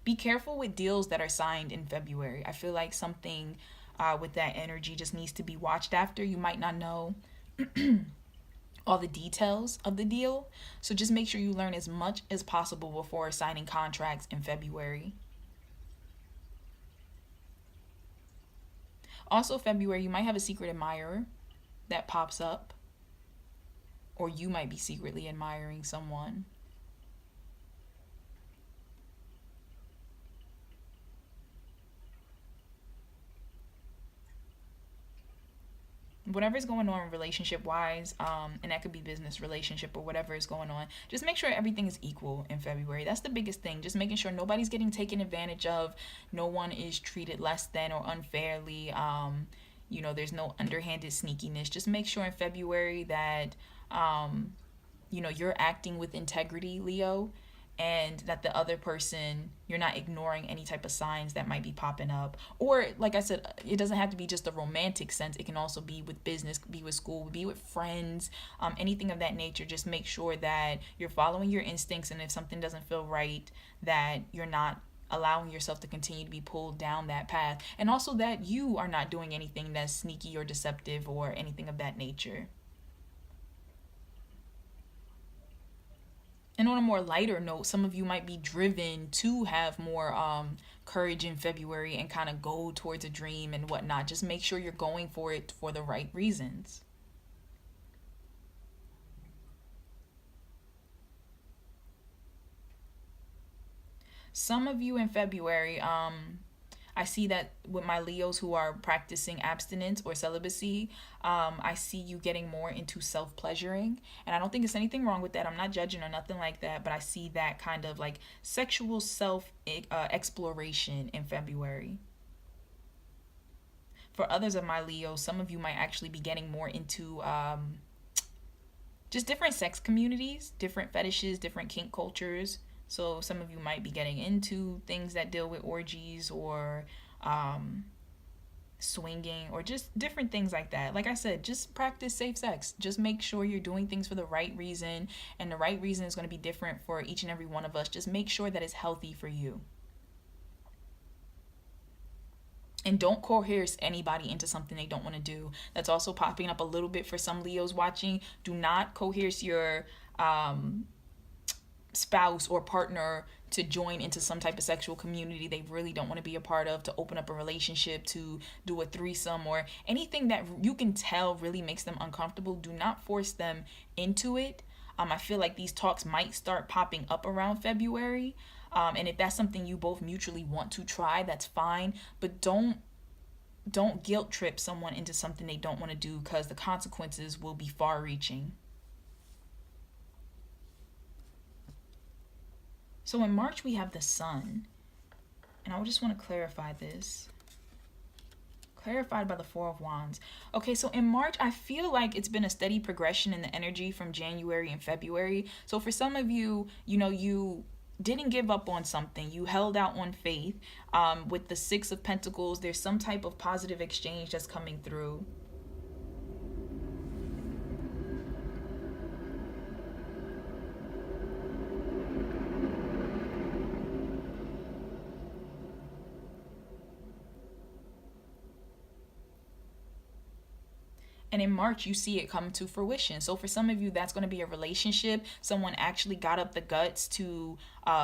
A: Be careful with deals that are signed in February. I feel like something with that energy just needs to be watched after. You might not know all the details of the deal, so just make sure you learn as much as possible before signing contracts in February. Also, February, you might have a secret admirer that pops up, or you might be secretly admiring someone. Whatever's going on relationship wise, and that could be business, relationship, or whatever is going on, just make sure everything is equal in February. That's the biggest thing. Just making sure nobody's getting taken advantage of, no one is treated less than or unfairly. There's no underhanded sneakiness. Just make sure in February that you're acting with integrity, Leo, and that the other person, you're not ignoring any type of signs that might be popping up. Or, like I said, it doesn't have to be just a romantic sense. It can also be with business, be with school, be with friends, anything of that nature. Just make sure that you're following your instincts, and if something doesn't feel right, that you're not allowing yourself to continue to be pulled down that path. And also that you are not doing anything that's sneaky or deceptive or anything of that nature. And on a more lighter note, some of you might be driven to have more courage in February and kind of go towards a dream and whatnot. Just make sure you're going for it for the right reasons. Some of you in February, I see that with my Leos who are practicing abstinence or celibacy, I see you getting more into self-pleasuring. And I don't think there's anything wrong with that. I'm not judging or nothing like that. But I see that kind of like sexual self-exploration in February. For others of my Leos, some of you might actually be getting more into just different sex communities, different fetishes, different kink cultures. So some of you might be getting into things that deal with orgies or swinging or just different things like that. Like I said, just practice safe sex. Just make sure you're doing things for the right reason, and the right reason is going to be different for each and every one of us. Just make sure that it's healthy for you. And don't coerce anybody into something they don't want to do. That's also popping up a little bit for some Leos watching. Do not coerce your spouse or partner to join into some type of sexual community they really don't want to be a part of, to open up a relationship, to do a threesome, or anything that you can tell really makes them uncomfortable. Do not force them into it. I feel like these talks might start popping up around February. And if that's something you both mutually want to try, that's fine. But don't guilt trip someone into something they don't want to do, because the consequences will be far reaching. So in March, we have the sun. And I just want to clarify this. Clarified by the Four of Wands. Okay, so in March, I feel like it's been a steady progression in the energy from January and February. So for some of you, you didn't give up on something. You held out on faith. With the Six of Pentacles, there's some type of positive exchange that's coming through. And in March, you see it come to fruition. So for some of you, that's going to be a relationship. Someone actually got up the guts to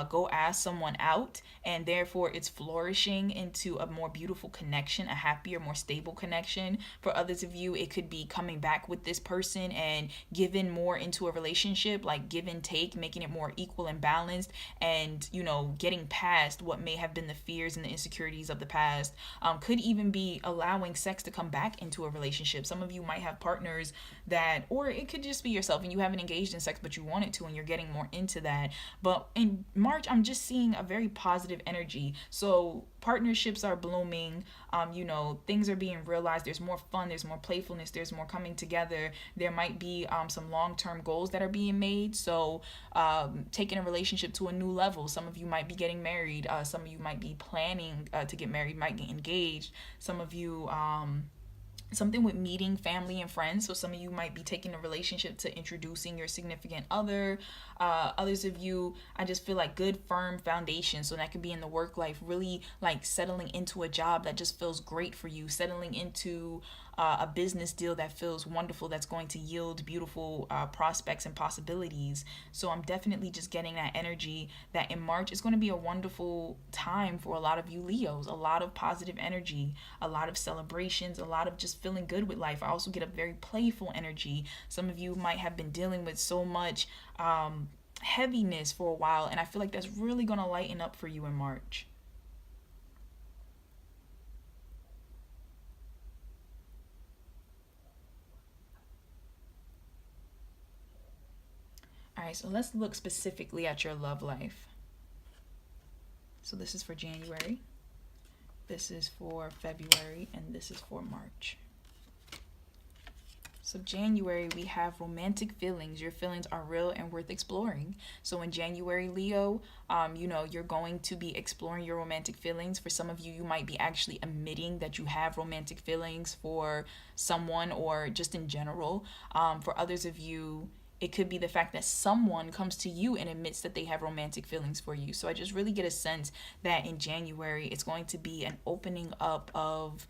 A: go ask someone out, and therefore it's flourishing into a more beautiful connection, a happier, more stable connection. For others of you, it could be coming back with this person and giving more into a relationship, like give and take, making it more equal and balanced, and getting past what may have been the fears and the insecurities of the past. Could even be allowing sex to come back into a relationship. Some of you might have partners that, or it could just be yourself and you haven't engaged in sex but you wanted to, and you're getting more into that. But in March, I'm just seeing a very positive energy. So partnerships are blooming. Things are being realized. There's more fun, there's more playfulness, there's more coming together. There might be some long-term goals that are being made. So taking a relationship to a new level. Some of you might be getting married. Some of you might be planning to get married, might get engaged. Some of you something with meeting family and friends. So some of you might be taking a relationship to introducing your significant other. Others of you, I just feel like good firm foundation. So that could be in the work life, really like settling into a job that just feels great for you, settling into a business deal that feels wonderful, that's going to yield beautiful prospects and possibilities. So I'm definitely just getting that energy that in March is going to be a wonderful time for a lot of you Leos. A lot of positive energy, a lot of celebrations, a lot of just feeling good with life. I also get a very playful energy. Some of you might have been dealing with so much heaviness for a while, and I feel like that's really going to lighten up for you in March. All right, so let's look specifically at your love life. So this is for January, this is for February, and this is for March. So January, we have romantic feelings. Your feelings are real and worth exploring. So in January, Leo, you're going to be exploring your romantic feelings. For some of you, you might be actually admitting that you have romantic feelings for someone or just in general. For others of you, it could be the fact that someone comes to you and admits that they have romantic feelings for you. So I just really get a sense that in January, it's going to be an opening up of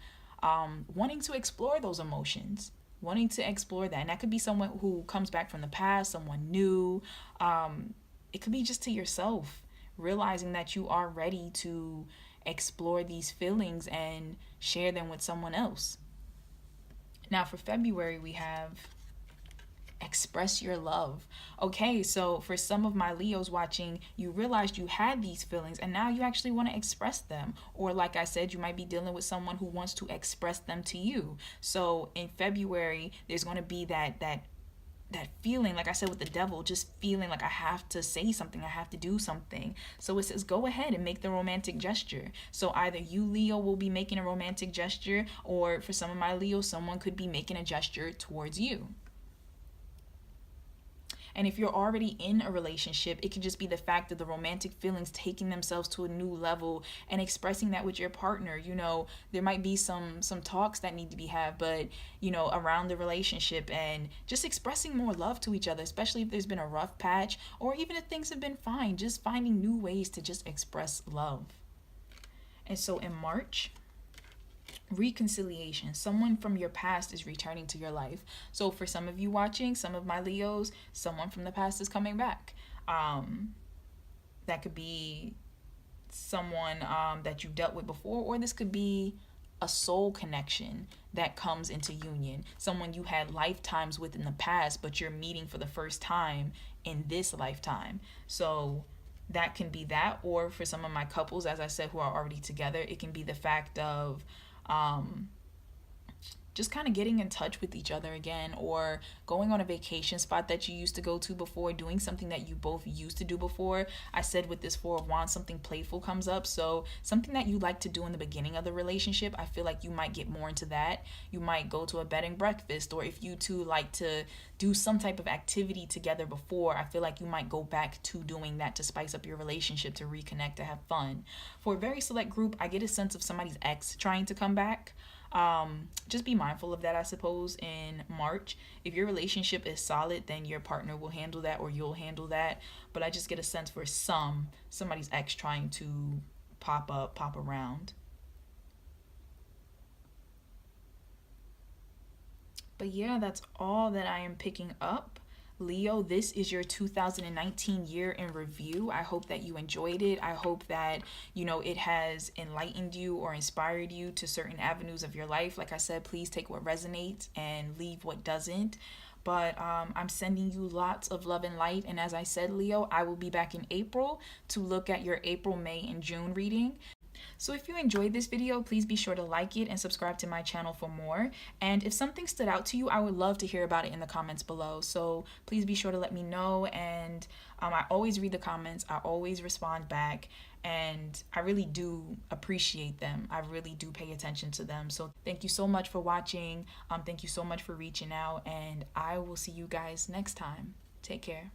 A: wanting to explore those emotions, wanting to explore that. And that could be someone who comes back from the past, someone new. It could be just to yourself, realizing that you are ready to explore these feelings and share them with someone else. Now for February, we have express your love. Okay, so for some of my Leos watching, you realized you had these feelings and now you actually want to express them. Or like I said, you might be dealing with someone who wants to express them to you. So in February, there's going to be that feeling, like I said with the devil, just feeling like I have to say something, I have to do something. So it says go ahead and make the romantic gesture. So either you, Leo, will be making a romantic gesture, or for some of my Leos, someone could be making a gesture towards you. And if you're already in a relationship, it could just be the fact of the romantic feelings taking themselves to a new level and expressing that with your partner. There might be some talks that need to be had, but around the relationship, and just expressing more love to each other, especially if there's been a rough patch, or even if things have been fine, just finding new ways to just express love. And so in March, reconciliation. Someone from your past is returning to your life. So for some of you watching, some of my Leos, someone from the past is coming back. That could be someone that you've dealt with before, or this could be a soul connection that comes into union. Someone you had lifetimes with in the past, but you're meeting for the first time in this lifetime. So that can be that. Or for some of my couples, as I said, who are already together, it can be the fact of just kind of getting in touch with each other again, or going on a vacation spot that you used to go to before, doing something that you both used to do before. I said with this Four of Wands, something playful comes up. So something that you like to do in the beginning of the relationship, I feel like you might get more into that. You might go to a bed and breakfast, or if you two like to do some type of activity together before, I feel like you might go back to doing that to spice up your relationship, to reconnect, to have fun. For a very select group, I get a sense of somebody's ex trying to come back. Just be mindful of that, I suppose, in March. If your relationship is solid, then your partner will handle that, or you'll handle that. But I just get a sense for somebody's ex trying to pop around. But yeah, that's all that I am picking up. Leo, this is your 2019 year in review. I hope that you enjoyed it. I hope that, it has enlightened you or inspired you to certain avenues of your life. Like I said, please take what resonates and leave what doesn't. But I'm sending you lots of love and light. And as I said, Leo, I will be back in April to look at your April, May, and June reading. So if you enjoyed this video, please be sure to like it and subscribe to my channel for more. And if something stood out to you, I would love to hear about it in the comments below. So please be sure to let me know. And I always read the comments. I always respond back. And I really do appreciate them. I really do pay attention to them. So thank you so much for watching. Thank you so much for reaching out. And I will see you guys next time. Take care.